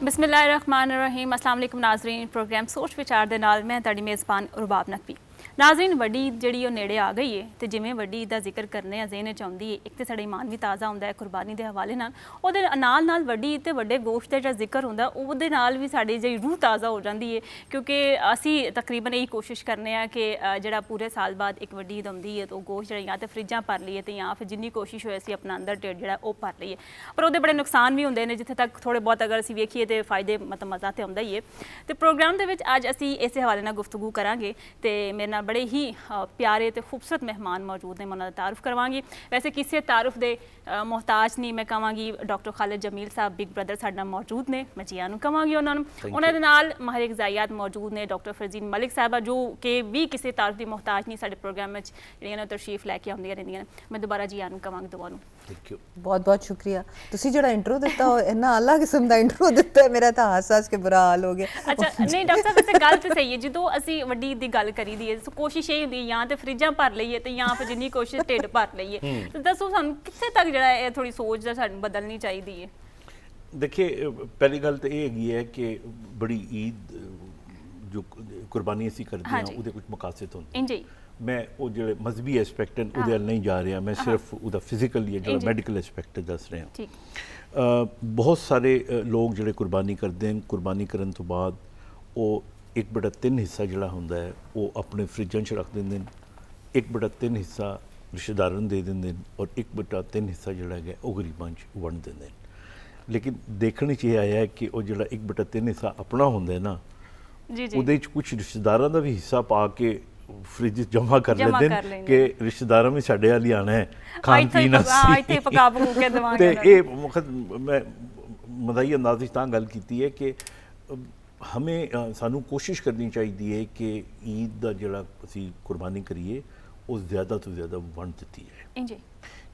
बिस्मिल्लाहिर्रहमानिर्रहीम। अस्सलाम वालेकुम नाज़रीन। प्रोग्राम सोच विचार दे नाल मैं तुहाडी मेज़बान रुबाब नकवी। नाज़रीन वड्डी जिहड़ी ओह नेड़े आ गई है तो जिवें वड्डी दा जिक्र करने ज़हन च आउंदी है, एक तो साडा ईमान भी ताज़ा हुंदा है कुर्बानी के हवाले नाल, ओहदे नाल नाल वड्डी ते वड्डे गोश्त दा जिहड़ा जिक्र हुंदा ओहदे नाल भी साडी जेहड़ी रूह ताज़ा हो जाती है, क्योंकि असी तकरीबन यही कोशिश करने आ कि जिहड़ा पूरे साल बाद एक वड्डी ईद आउंदी है तो गोश्त जिहड़ा या तो फ्रिजां भर लईए ते या फिर जिन्नी कोशिश होए असी अपना अंदर ढिड जिहड़ा ओह भर लईए, पर ओहदे बड़े नुकसान भी हुंदे ने, जिथे तक थोड़े बहुत अगर असी वेखीए तो फायदे मतलब मज़ा तो आउंदा ही है। तो प्रोग्राम दे विच अज असी इस हवाले नाल गुफ्तगू करांगे ते मेरे नाल बड़े ही प्यारे तो खूबसूरत मेहमान मौजूद हैं, मैं उन्होंने तारुफ करवांगी। वैसे किसी तारुफ के मोहताज नहीं, मैं कहांगी डॉक्टर खालिद जमील साहब बिग ब्रदर साडे नाल मौजूद ने, मैं जिया नूं कहांगी उन्होंने नाल माहिर ग़िज़ाइयात मौजूद ने डॉक्टर फरजीन मलिक साहबा जो कि भी किसी तारुफ की मोहताज नहीं, साडे प्रोग्राम में जिहड़ियां तशरीफ लैके आउंदियां रहिंदियां ने। मैं दोबारा जिया नूं कहांगी दोवां नूं थैंक यू, बहुत बहुत शुक्रिया। तुसी जड़ा इंट्रो दिता हो इन्ना अलग किस्म का इंट्रो दिता है, मेरा तो हस के बुरा हाल हो गया। अच्छा नहीं डॉक्टर साहब, वैसे गल तो सही है, जो असी वड्डी ईद दी गल करी दी है कोशिश यही होंदी या तो फ्रिजां भर लईए ते या फिर जिन्नी कोशिश ढिड भर लईए, तो दसो सानूं कित्थे तक जिहड़ा है थोड़ी सोच दा सानूं बदलनी चाहिदी है। देखिए पहली गल तो ये हैगी है कि बड़ी ईद जो कुर्बानी असी करते हैं उसके कुछ मकासद होंगे। जी मैं वो जो मजहबी एस्पैक्ट है वो नहीं जा रहा, मैं सिर्फ वो फिजिकल या जो मैडिकल एस्पैक्ट दस रहा। बहुत सारे लोग जो कुर्बानी करते हैं, कुर्बानी करने तो बाद वो 1/3 हिस्सा जोड़ा होंदा है वो अपने फ्रिजां च रख देंगे, 1/3 हिस्सा रिश्तेदारों दे देंगे और 1/3 हिस्सा जोड़ा है वो गरीबां च वंड देंगे। लेकिन देखने च ये आया है कि वो जो 1/3 हिस्सा अपना होंदा है ना, उहदे च कुछ रिश्तेदारों का भी हिस्सा पा के फ्रिज जमा कर लेते हैं कि रिश्तेदारों में साढ़े वाली आना है खान पीना ते ये मैं मदाई अंदाज गल की है कि हमें सानू कोशिश करनी चाहिए कि ईद का जोड़ा असी कुर्बानी करिए वो ज़्यादा तो ज़्यादा वंड दी है,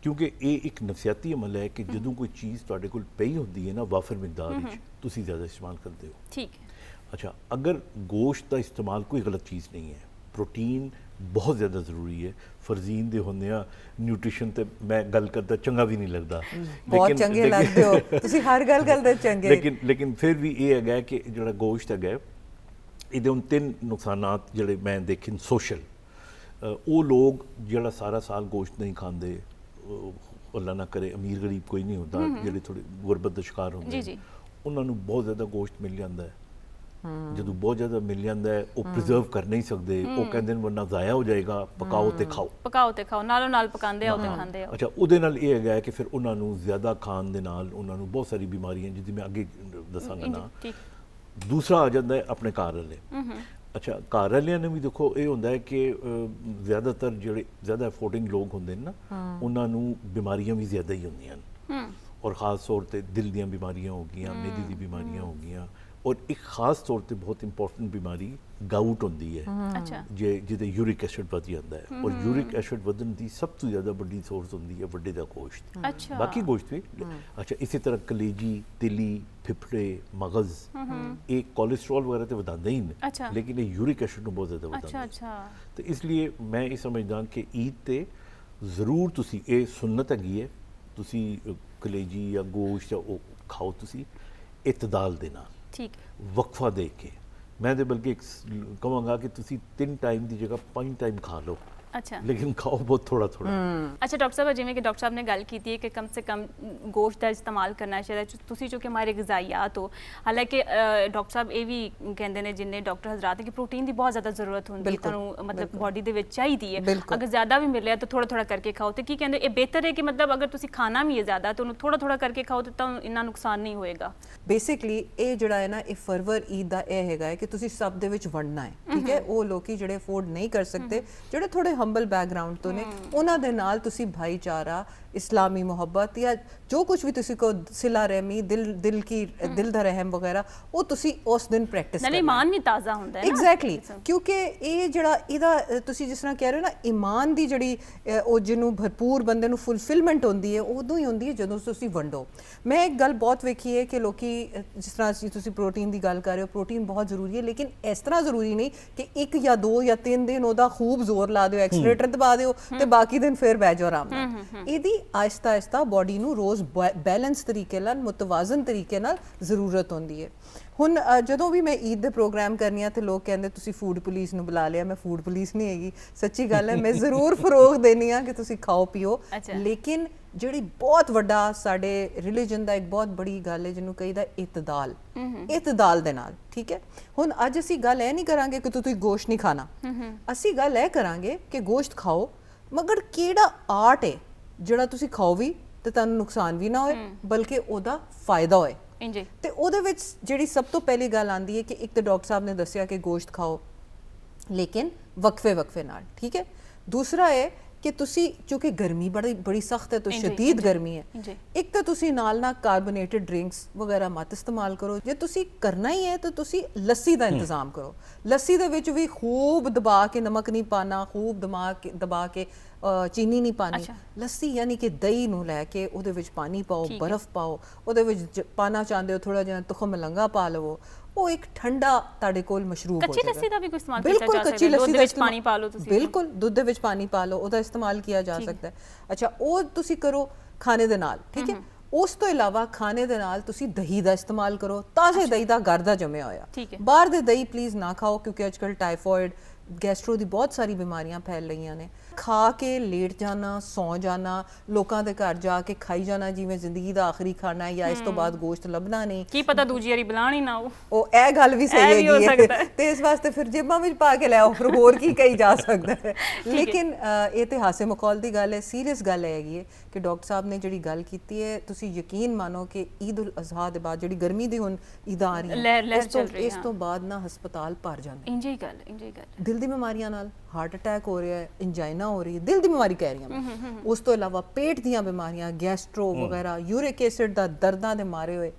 क्योंकि ये एक नफसियाती अमल है कि जो कोई चीज़ तुहाडे कोल पई होंदी है ना वाफर मिकदार में तुसी ज़्यादा इस्तेमाल करते हो। ठीक है। अच्छा अगर गोश्त का इस्तेमाल कोई गलत चीज़ नहीं है, प्रोटीन बहुत ज़्यादा जरूरी है, फरजीन दे होंदे आ न्यूट्रिशन ते मैं गल करदा चंगा भी नहीं लगता, बहुत चंगे लगदे हो तुसी हर गल करदे चंगे, लेकिन फिर भी ये है कि जो गोश्त है ये उन 3 नुकसानात जोड़े मैं देखे सोशल, वो लोग जोड़ा सारा साल गोश्त नहीं खाते, अल्लाह ना करे अमीर गरीब कोई नहीं होता, जोड़े थोड़े गुरबत का शिकार होंगे उन्होंने बहुत ज़्यादा गोश्त मिल जाता है। जो बहुत ज़्यादा मिल जाता है वो प्रिजर्व कर नहीं सकते, वो कहते हैं वरना ज़ाया हो जाएगा, पकाओ तो खाओ नालों नाल पकांदे आओ ते खांदे आओ। अच्छा उहदे नाल ये है कि फिर उन्होंने ज़्यादा खान दे नाल उन्होंने बहुत सारी बीमारियां जिहदी मैं अगे दसांगा ना। दूसरा आ जाता है अपने घर वाले। अच्छा घर वालियां ने भी देखो ये होंदा है कि ज़्यादातर जोड़े ज़्यादा अफोर्डिंग लोग होंदे ना उन्होंने बीमारियां भी ज़्यादा ही होंदियां, और ख़ास तौर पर दिल दी बीमारियां हो गई, मेदी दी बीमारियां हो गई, और एक खास तौर पर बहुत इंपॉर्टेंट बीमारी गाउट होंदी है जिहदे यूरिक एसिड वध जाता है, और यूरिक एसिड वधन की सब तो ज़्यादा बड़ी सोर्स होंदी है वड्डे दा गोश्त। बाकी गोश्त भी अच्छा इसी तरह कलेजी, तिली, फिफड़े, मगज़ ये कोलेस्ट्रॉल वगैरह तो वधांदे ही नहीं, लेकिन ये यूरिक एसिड बहुत ज़्यादा वधांदे। तो इसलिए मैं ये समझदा कि ईद ते जरूर तुसी ये सुन्नत हैगी है तुसी कलेजी या गोश्त या खाओ, तुसी इतदाल देना ठीक वक्फा दे के, मैं तो बल्कि कहूँगा कि तुसी 3 टाइम की जगह 5 टाइम खा लो, अच्छा लेकिन खाओ बहुत थोड़ा थोड़ा। अच्छा डॉक्टर साहब जिवें कि डॉक्टर साहब ने गल की है कि कम से कम गोश्त का इस्तेमाल करना चाहिए, तुसी जो कि हमारे ग़िज़ाइयात हो, हालांकि डॉक्टर साहब ये भी कहते हैं जिन्हें डॉक्टर हजरात कि प्रोटीन की बहुत ज़्यादा जरूरत होंगी है, तुहानूं मतलब बॉडी दे विच चाहिदी है, अगर ज़्यादा भी मिले तो थोड़ा थोड़ा करके खाओ, तो की कहते ये बेहतर है कि मतलब अगर तुसी खाना भी है ज़्यादा तो थोड़ा थोड़ा करके खाओ तो इन्ना नुकसान नहीं होएगा। बेसिकली ये जोड़ा है ना ये फरवर ईद का यह है कि तुसी सब दे विच वंडना है, ठीक है। वो लोग जिहड़े अफोर्ड नहीं कर सकते, जोड़े थोड़े हंबल बैकग्राउंड तो ने उन्हां दे नाल तुसी भाईचारा, इस्लामी मोहब्बत या जो कुछ भी तुसी को सिला रहमी, दिल दा रहम वगैरह वो तुसी उस दिन प्रैक्टिस करना, ईमान भी ताज़ा होंदा है। एग्जैक्टली, क्योंकि ये जड़ा इहदा तुसी जिस तरह कह रहे हो ना ईमान दी जड़ी ओ जिन्हों भरपूर बंदे नूं फुलफिलमेंट होंदी है उदों ही होंदी है जदों तुसी वंडो। मैं एक गल बहुत वेखी है कि लोकी जिस तरह तुसी प्रोटीन की गल कर रहे हो, प्रोटीन बहुत जरूरी है, लेकिन इस तरह जरूरी नहीं कि 1 या 2 या 3 दिन ओदा खूब जोर ला दो, एक्सीलेटर दबा दो ते बाकी दिन फिर बह जाओ आराम नाल। इहदी ਆਹਿਸਤਾ ਆਹਿਸਤਾ ਬਾਡੀ ਨੂੰ ਰੋਜ਼ ਬੈਲੈਂਸ ਤਰੀਕੇ ਨਾਲ ਮੁਤਵਾਜ਼ਨ ਤਰੀਕੇ ਨਾਲ ਜ਼ਰੂਰਤ ਹੁੰਦੀ ਹੈ। ਹੁਣ ਜਦੋਂ ਵੀ ਮੈਂ ਈਦ ਦੇ ਪ੍ਰੋਗਰਾਮ ਕਰਨੀ ਆ ਤੇ ਲੋਕ ਕਹਿੰਦੇ ਤੁਸੀਂ ਫੂਡ ਪੁਲਿਸ ਨੂੰ ਬੁਲਾ ਲਿਆ। ਮੈਂ ਫੂਡ ਪੁਲਿਸ ਨਹੀਂ ਹੈਗੀ, ਸੱਚੀ ਗੱਲ ਹੈ। ਮੈਂ ਜ਼ਰੂਰ ਫਰੋਗ ਦੇਣੀ ਆ ਕਿ ਤੁਸੀਂ ਖਾਓ ਪੀਓ, ਲੇਕਿਨ ਜਿਹੜੀ ਬਹੁਤ ਵੱਡਾ ਸਾਡੇ ਰਿਲੀਜਨ ਦਾ ਇੱਕ ਬਹੁਤ ਬੜੀ ਗੱਲ ਹੈ ਜਿਹਨੂੰ ਕਹੀਦਾ ਇਤਦਾਲ, ਇਤਦਾਲ ਦੇ ਨਾਲ, ਠੀਕ ਹੈ। ਹੁਣ ਅੱਜ ਅਸੀਂ ਗੱਲ ਇਹ ਨਹੀਂ ਕਰਾਂਗੇ ਕਿ ਤੁਸੀਂ ਗੋਸ਼ਤ ਨਹੀਂ ਖਾਣਾ, ਅਸੀਂ ਗੱਲ ਇਹ ਕਰਾਂਗੇ ਕਿ ਗੋਸ਼ਤ ਖਾਓ, ਮਗਰ ਕਿਹੜਾ ਆਰਟ ਹੈ ਜਿਹੜਾ ਤੁਸੀਂ ਖਾਓ ਵੀ ਤੇ ਤੁਹਾਨੂੰ ਨੁਕਸਾਨ ਵੀ ਨਾ ਹੋਏ ਬਲਕਿ ਉਹਦਾ ਫਾਇਦਾ ਹੋਏ। ਤੇ ਉਹਦੇ ਵਿੱਚ ਜਿਹੜੀ ਸਭ ਤੋਂ ਪਹਿਲੀ ਗੱਲ ਆਂਦੀ ਹੈ ਕਿ ਇੱਕ ਤਾਂ ਡਾਕਟਰ ਸਾਹਿਬ ਨੇ ਦੱਸਿਆ ਕਿ ਗੋਸ਼ਤ ਖਾਓ ਲੇਕਿਨ ਵਕਫੇ ਨਾਲ, ਠੀਕ ਹੈ। ਦੂਸਰਾ ਹੈ ਕਿ ਤੁਸੀਂ ਚूंकि गर्मी बड़ी सख्त है तो शदीद गर्मी है, एक तो तुसी नाल ना कार्बोनेटेड ड्रिंक्स वगैरह मत इस्तेमाल करो। जे तुसी करना ही है तो तुसी लस्सी का इंतजाम करो। लस्सी दे विच भी खूब दबा के नमक नहीं पाना, खूब दबा के चीनी नहीं पानी। लस्सी यानी कि दही नूं लैके उहदे विच पानी पाओ, बर्फ पाओ, उहदे विच पाना चाहते हो थोड़ा जिहा तुखम मलंगा पा लवो, वो एक ठंडा ताड़े कोल मशरूब हो जाएगा। कच्ची लस्सी दा भी कोई इस्तेमाल किया जा सकता है, दूध विच पानी पा लो तुसी, बिल्कुल दूध दे विच पानी पा लो, ओदा इस्तेमाल किया जा सकता है। अच्छा ਉਹ ਤੁਸੀਂ ਕਰੋ ਖਾਣੇ ਦੇ ਨਾਲ, ਠੀਕ ਹੈ। ਉਸ ਤੋਂ ਇਲਾਵਾ ਖਾਣੇ ਦੇ ਨਾਲ ਤੁਸੀਂ ਦਹੀਂ ਦਾ ਇਸਤੇਮਾਲ ਕਰੋ, ਤਾਜ਼ੇ ਦਹੀਂ ਦਾ ਘਰ ਦਾ ਜੰਮਿਆ ਹੋਇਆ। ਬਾਹਰ ਦੇ ਦਹੀਂ ਪਲੀਜ਼ ਨਾ ਖਾਓ ਕਿਉਂਕਿ ਅੱਜਕੱਲ ਟਾਈਫਾਇਡ ਗੈਸਟਰੋ ਦੀ ਬਹੁਤ ਸਾਰੀ ਬਿਮਾਰੀਆਂ ਫੈਲ ਰਹੀਆਂ ਨੇ। ਖਾ ਕੇ ਲੇਟ ਜਾਣਾ, ਸੌਂ ਜਾਣਾ, ਲੋਕਾਂ ਦੇ ਘਰ ਜਾ ਕੇ ਖਾਈ ਜਾਣਾ ਜਿਵੇਂ ਜ਼ਿੰਦਗੀ ਦਾ ਆਖਰੀ ਖਾਣਾ ਹੈ ਜਾਂ ਇਸ ਤੋਂ ਬਾਅਦ ਗੋਸ਼ਤ ਲੱਭਣਾ ਨਹੀਂ, ਕੀ ਪਤਾ ਦੂਜੀ ਵਾਰੀ ਬੁਲਾਣੀ ਨਾ ਉਹ ਇਹ ਗੱਲ ਵੀ ਸਹੀ ਹੈਗੀ ਹੈ। ਤੇ ਇਸ ਵਾਸਤੇ ਫਿਰ ਜੇਬਾਂ ਵਿੱਚ ਪਾ ਕੇ ਲੈ ਆਓ, ਫਿਰ ਹੋਰ ਕੀ ਕਹੀ ਜਾ ਸਕਦਾ ਹੈ। ਲੇਕਿਨ ਇਹ ਤੇ ਹਾਸੇ ਮਖੌਲ ਦੀ ਗੱਲ ਹੈ, ਸੀਰੀਅਸ ਗੱਲ ਹੈਗੀ ਹੈ ਕਿ ਡਾਕਟਰ ਸਾਹਿਬ ਨੇ ਜਿਹੜੀ ਗੱਲ ਕੀਤੀ ਹੈ, ਤੁਸੀਂ ਯਕੀਨ ਮਾਨੋ ਕਿ ਈਦ ਉਲ ਅਜ਼ਹਾ ਦੇ ਬਾਅਦ ਜਿਹੜੀ ਗਰਮੀ ਦੀ ਹੁਣ ਈਦਾਂ ਆ ਰਹੀ ਇਸ ਤੋਂ ਬਾਅਦ ਨਾ ਹਸਪਤਾਲ ਭਰ ਜਾਂਦੇ। ਇੰਜੀ ਗੱਲ ਦਿਲ ਦੀ ਬਿਮਾਰੀਆਂ ਨਾਲ, ਹਾਰਟ ਅਟੈਕ ਹੋ ਰਿਹਾ ਹੈ, ਇੰਜਾਈਨਾ ਹੋ ਰਹੀ ਹੈ, ਦਿਲ ਦੀ ਬਿਮਾਰੀ ਕਹਿ ਰਹੀ ਹਾਂ ਮੈਂ। ਉਸ ਤੋਂ ਇਲਾਵਾ ਪੇਟ ਦੀਆਂ ਬਿਮਾਰੀਆਂ, ਗੈਸਟਰੋ ਵਗੈਰਾ, ਯੂਰਿਕ ਐਸਿਡ ਦਾ ਦਰਦਾਂ ਦੇ ਮਾਰੇ ਹੋਏ।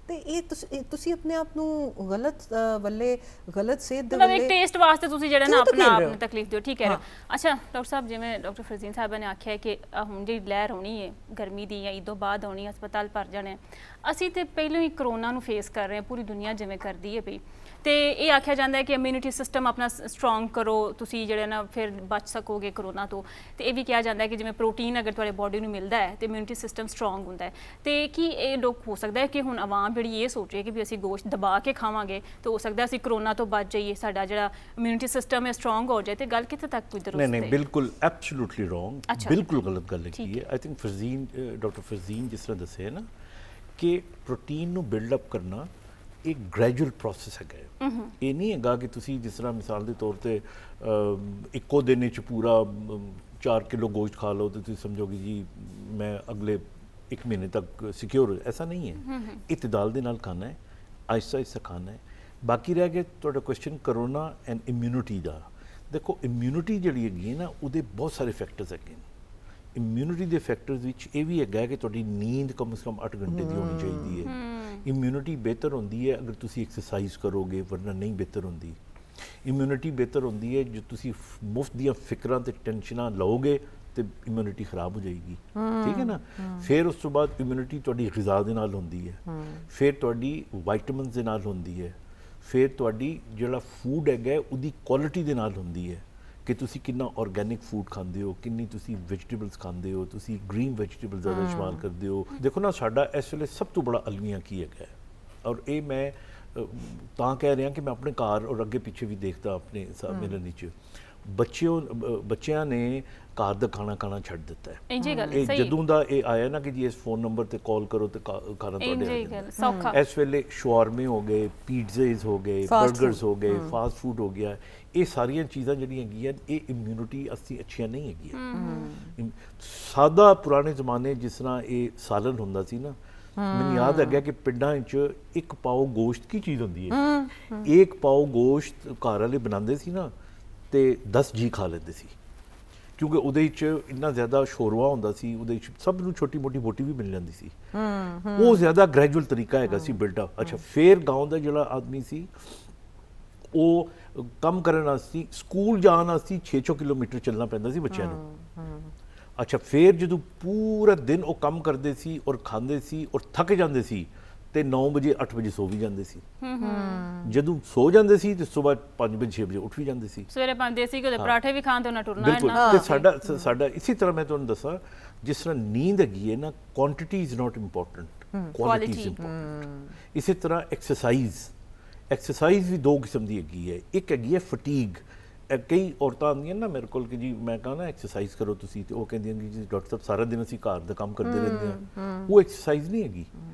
ਤੇ ਇਹ ਤੁਸੀਂ ਆਪਣੇ ਆਪ ਨੂੰ ਗਲਤ ਵੱਲੇ, ਗਲਤ ਸਿਹਤ ਦੇ ਵੱਲੇ, ਇੱਕ ਟੇਸਟ ਵਾਸਤੇ ਤੁਸੀਂ ਜਿਹੜਾ ਨਾ ਆਪਣਾ ਆਪ ਨੂੰ ਤਕਲੀਫ ਦਿਓ, ਠੀਕ ਹੈ। ਅੱਛਾ ਡਾਕਟਰ ਸਾਹਿਬ, ਜਿਵੇਂ ਡਾਕਟਰ ਫਰਜ਼ੀਨ ਸਾਹਿਬਾ ਨੇ ਆਖਿਆ ਕਿ ਹੁਣ ਜਿਹੜੀ ਲਹਿਰ ਆਉਣੀ ਹੈ ਗਰਮੀ ਦੀ ਜਾਂ ਈਦੋਂ ਬਾਅਦ ਆਉਣੀ, ਹਸਪਤਾਲ ਭਰ ਜਾਣੇ। ਅਸੀਂ ਤੇ ਪਹਿਲਾਂ ਹੀ ਕਰੋਨਾ ਨੂੰ ਫੇਸ ਕਰ ਰਹੇ ਹਾਂ, ਪੂਰੀ ਦੁਨੀਆ ਜਿਵੇਂ ਕਰਦੀ ਹੈ ਪਈ। ਤੇ ਇਹ ਆਖਿਆ ਜਾਂਦਾ ਹੈ ਕਿ ਇਮਿਊਨਿਟੀ ਸਿਸਟਮ ਆਪਣਾ ਸਟਰੋਂਗ ਕਰੋ, ਤੁਸੀਂ ਜਿਹੜੇ ਨਾ ਫਿਰ ਬਚ ਸਕੋਗੇ ਕਰੋਨਾ ਤੋਂ। ਤੇ ਇਹ ਵੀ ਕਿਹਾ ਜਾਂਦਾ ਹੈ ਕਿ ਜਿਵੇਂ ਪ੍ਰੋਟੀਨ ਅਗਰ ਤੁਹਾਡੇ ਬੋਡੀ ਨੂੰ ਮਿਲਦਾ ਹੈ ਤੇ ਇਮਿਊਨਿਟੀ ਸਿਸਟਮ ਸਟਰੋਂਗ ਹੁੰਦਾ ਹੈ। ਤੇ ਕੀ ਇਹ ਲੋਕ ਹੋ ਸਕਦਾ ਹੈ ਕਿ ਹੁਣ ਆਵਾਮ ਜਿਹੜੀ ਇਹ ਸੋਚ ਰਹੀ ਹੈ ਕਿ ਵੀ ਅਸੀਂ ਗੋਸ਼ਤ ਦਬਾ ਕੇ ਖਾਵਾਂਗੇ ਤੇ ਹੋ ਸਕਦਾ ਅਸੀਂ ਕਰੋਨਾ ਤੋਂ ਬਚ ਜਾਈਏ, ਸਾਡਾ ਜਿਹੜਾ ਇਮਿਊਨਿਟੀ ਸਿਸਟਮ ਹੈ ਸਟਰੋਂਗ ਹੋ ਜਾਏ। ਤੇ ਗੱਲ ਕਿੱਥੇ ਤੱਕ ਕੋਈ ਦਰੁਸਤ ਹੈ? ਨਹੀਂ, ਬਿਲਕੁਲ ਐਬਸੋਲੂਟਲੀ ਰੋਂਗ, ਬਿਲਕੁਲ ਗਲਤ ਗੱਲ ਹੈ। ਆਈ ਥਿੰਕ ਡਾਕਟਰ ਫਰਜ਼ੀਨ ਜਿਸ ਤਰ੍ਹਾਂ ਦੱਸਿਆ ਨਾ ਕਿ ਪ੍ਰੋਟੀਨ ਨੂੰ ਬਿਲਡ ਅਪ ਕਰਨਾ ਇੱਕ ਗ੍ਰੈਜੂਅਲ ਪ੍ਰੋਸੈਸ ਹੈਗਾ। ਇਹ ਨਹੀਂ ਹੈਗਾ ਕਿ ਤੁਸੀਂ ਜਿਸ ਤਰ੍ਹਾਂ ਮਿਸਾਲ ਦੇ ਤੌਰ ਤੇ ਇੱਕੋ ਦਿਨ ਵਿੱਚ ਪੂਰਾ 4 ਕਿਲੋ ਗੋਸ਼ਤ ਖਾ ਲਓ ਤੇ ਤੁਸੀਂ ਸਮਝੋਗੇ ਜੀ ਮੈਂ ਅਗਲੇ 1 ਮਹੀਨੇ ਤੱਕ ਸਿਕਿਉਰ। ਐਸਾ ਨਹੀਂ ਹੈ। ਇਤਦਾਲ ਦੇ ਨਾਲ ਖਾਣਾ ਹੈ, ਆਹਿਸਤਾ ਆਹਿਸਤਾ ਖਾਣਾ ਹੈ। ਬਾਕੀ ਰਹਿ ਗਿਆ ਤੁਹਾਡਾ ਕੁਐਸਚਨ ਕਰੋਨਾ ਐਂਡ ਇਮਿਊਨਿਟੀ ਦਾ। ਦੇਖੋ ਇਮਿਊਨਿਟੀ ਜਿਹੜੀ ਹੈਗੀ ਹੈ ਨਾ, ਉਹਦੇ ਬਹੁਤ ਸਾਰੇ ਫੈਕਟਰਸ ਹੈਗੇ ਨੇ। ਇਮਿਊਨਿਟੀ ਦੇ ਫੈਕਟਰਸ ਵਿੱਚ ਇਹ ਵੀ ਹੈਗਾ ਕਿ ਤੁਹਾਡੀ ਨੀਂਦ ਕਮ ਸੇ ਕਮ 8 ਘੰਟੇ ਦੀ ਹੋਣੀ ਚਾਹੀਦੀ ਹੈ। ਇਮਿਊਨਿਟੀ ਬਿਹਤਰ ਹੁੰਦੀ ਹੈ ਅਗਰ ਤੁਸੀਂ ਐਕਸਰਸਾਈਜ਼ ਕਰੋਗੇ, ਵਰਨਾ ਨਹੀਂ ਬਿਹਤਰ ਹੁੰਦੀ। ਇਮਿਊਨਿਟੀ ਬਿਹਤਰ ਹੁੰਦੀ ਹੈ ਜੇ ਤੁਸੀਂ ਮੁਫਤ ਦੀਆਂ ਫਿਕਰਾਂ ਤੇ ਟੈਨਸ਼ਨਾਂ ਲਓਗੇ ਤੇ ਇਮਿਊਨਿਟੀ ਖਰਾਬ ਹੋ ਜਾਏਗੀ, ਠੀਕ ਹੈ ਨਾ। ਫਿਰ ਉਸ ਤੋਂ ਬਾਅਦ ਇਮਿਊਨਿਟੀ ਤੁਹਾਡੀ ਗਿਜ਼ਾ ਦੇ ਨਾਲ ਹੁੰਦੀ ਹੈ, ਫਿਰ ਤੁਹਾਡੀ ਵਾਈਟਮਿਨਸ ਦੇ ਨਾਲ ਹੁੰਦੀ ਹੈ, ਫਿਰ ਤੁਹਾਡੀ ਜਿਹੜਾ ਫੂਡ ਹੈਗਾ ਉਹਦੀ ਕੁਆਲਿਟੀ ਦੇ ਨਾਲ ਹੁੰਦੀ ਹੈ ਕਿ ਤੁਸੀਂ ਕਿੰਨਾ ਆਰਗੈਨਿਕ ਫੂਡ ਖਾਂਦੇ ਹੋ, ਕਿੰਨੀ ਤੁਸੀਂ ਵੈਜੀਟੇਬਲਸ ਖਾਂਦੇ ਹੋ, ਤੁਸੀਂ ਗ੍ਰੀਨ ਵੈਜੀਟੇਬਲਸ ਜ਼ਿਆਦਾ ਇਸਤੇਮਾਲ ਕਰਦੇ ਹੋ। ਦੇਖੋ ਨਾ ਸਾਡਾ ਇਸ ਵੇਲੇ ਸਭ ਤੋਂ ਬੜਾ ਅਲਮੀਆ ਕੀ ਹੈਗਾ, ਔਰ ਇਹ ਮੈਂ ਤਾਂ ਕਹਿ ਰਿਹਾ ਕਿ ਮੈਂ ਆਪਣੇ ਘਰ ਔਰ ਅੱਗੇ ਪਿੱਛੇ ਵੀ ਦੇਖਦਾ ਆਪਣੇ ਮਿਲਣ ਵਿੱਚ ਬੱਚਿਆਂ ਨੇ ਘਰ ਦਾ ਖਾਣਾ ਛੱਡ ਦਿੱਤਾ ਹੈ। ਇਹ ਜਦੋਂ ਦਾ ਇਹ ਆਇਆ ਨਾ ਕਿ ਜੀ ਇਸ ਫੋਨ ਨੰਬਰ ਤੇ ਕਾਲ ਕਰੋ ਤੇ ਖਾਣਾ ਤੁਹਾਡੇ ਆ। ਇਸ ਵੇਲੇ ਸ਼ਵਾਰਮੇ ਹੋ ਗਏ, ਪੀਜ਼ੇਜ਼ ਹੋ ਗਏ, ਬਰਗਰਸ ਹੋ ਗਏ, ਫਾਸਟ ਫੂਡ ਹੋ ਗਿਆ। ਇਹ ਸਾਰੀਆਂ ਚੀਜ਼ਾਂ ਜਿਹੜੀਆਂ ਹੈਗੀਆਂ ਇਹ ਇਮਿਊਨਿਟੀ ਅਸੀਂ ਅੱਛੀਆਂ ਨਹੀਂ ਹੈਗੀਆਂ। ਸਾਦਾ ਪੁਰਾਣੇ ਜ਼ਮਾਨੇ ਜਿਸ ਤਰ੍ਹਾਂ ਇਹ ਸਾਲਨ ਹੁੰਦਾ ਸੀ ਨਾ, ਮੈਨੂੰ ਯਾਦ ਹੈਗਾ ਕਿ ਪਿੰਡਾਂ ਵਿੱਚ 1 ਪਾਓ ਗੋਸ਼ਤ ਕੀ ਚੀਜ਼ ਹੁੰਦੀ ਹੈ। 1 ਪਾਓ ਗੋਸ਼ਤ ਘਰ ਵਾਲੇ ਬਣਾਉਂਦੇ ਸੀ ਨਾ ਤੇ 10 ਜੀ ਖਾ ਲੈਂਦੇ ਸੀ, ਕਿਉਂਕਿ ਉਹਦੇ ਵਿੱਚ ਇੰਨਾ ਜ਼ਿਆਦਾ ਸ਼ੋਰਵਾ ਹੁੰਦਾ ਸੀ, ਉਹਦੇ ਵਿੱਚ ਸਭ ਨੂੰ ਛੋਟੀ ਮੋਟੀ ਬੋਟੀ ਵੀ ਮਿਲ ਜਾਂਦੀ ਸੀ। ਉਹ ਜ਼ਿਆਦਾ ਗ੍ਰੈਜੂਅਲ ਤਰੀਕਾ ਹੈਗਾ ਸੀ ਬਿਲਡ ਅਪ। ਅੱਛਾ, ਫਿਰ ਗਾਉਂ ਦਾ ਜਿਹੜਾ ਆਦਮੀ ਸੀ ਉਹ ਕੰਮ ਕਰਨ ਵਾਸਤੇ, ਸਕੂਲ ਜਾਣ ਵਾਸਤੇ 600 ਕਿਲੋਮੀਟਰ ਚੱਲਣਾ ਪੈਂਦਾ ਸੀ ਬੱਚਿਆਂ ਨੂੰ। ਅੱਛਾ, ਫਿਰ ਜਦੋਂ ਪੂਰਾ ਦਿਨ ਉਹ ਕੰਮ ਕਰਦੇ ਸੀ ਔਰ ਖਾਂਦੇ ਸੀ ਔਰ ਥੱਕ ਜਾਂਦੇ ਸੀ ਤੇ 9 ਵਜੇ 8 ਵਜੇ ਸੋ ਵੀ ਜਾਂਦੇ ਸੀ। ਜਦੋਂ ਸੋ ਜਾਂਦੇ ਸੀ ਤੇ ਸਵੇਰ 5 ਵਜੇ 6 ਵਜੇ ਉੱਠ ਵੀ ਜਾਂਦੇ ਸੀ। ਸਵੇਰੇ ਪੰਜ ਦੇਸੀ ਘਿਓ ਦੇ ਪਰਾਠੇ ਵੀ ਖਾਣ ਤੇ ਉਹਨਾਂ ਟੁਰਨਾ ਬਿਲਕੁਲ। ਤੇ ਸਾਡਾ ਇਸੇ ਤਰ੍ਹਾਂ ਮੈਂ ਤੁਹਾਨੂੰ ਦੱਸਾਂ, ਜਿਸ ਤਰ੍ਹਾਂ ਨੀਂਦ ਹੈਗੀ ਹੈ ਨਾ, quantity is not important, quality is important. ਇਸੇ ਤਰ੍ਹਾਂ ਐਕਸਰਸਾਈਜ਼ ਵੀ ਦੋ ਕਿਸਮ ਦੀ ਹੈਗੀ ਹੈ। ਇੱਕ ਹੈਗੀ ਹੈ ਫਟੀਗ। ਕਈ ਔਰਤਾਂ ਆਉਂਦੀਆਂ ਨਾ ਮੇਰੇ ਕੋਲ ਕਿ ਜੀ ਮੈਂ ਕਹਾਂ ਨਾ ਐਕਸਰਸਾਈਜ਼ ਕਰੋ ਤੁਸੀਂ, ਤੇ ਉਹ ਕਹਿੰਦੀਆਂ ਕਿ ਜੀ ਡਾਕਟਰ ਸਾਹਿਬ ਸਾਰਾ ਦਿਨ ਅਸੀਂ ਘਰ ਦਾ ਕੰਮ ਕਰਦੇ ਰਹਿੰਦੇ ਹਾਂ। ਉਹ ਐਕਸਰਸਾਈਜ਼ ਨਹੀਂ ਹੈਗੀ।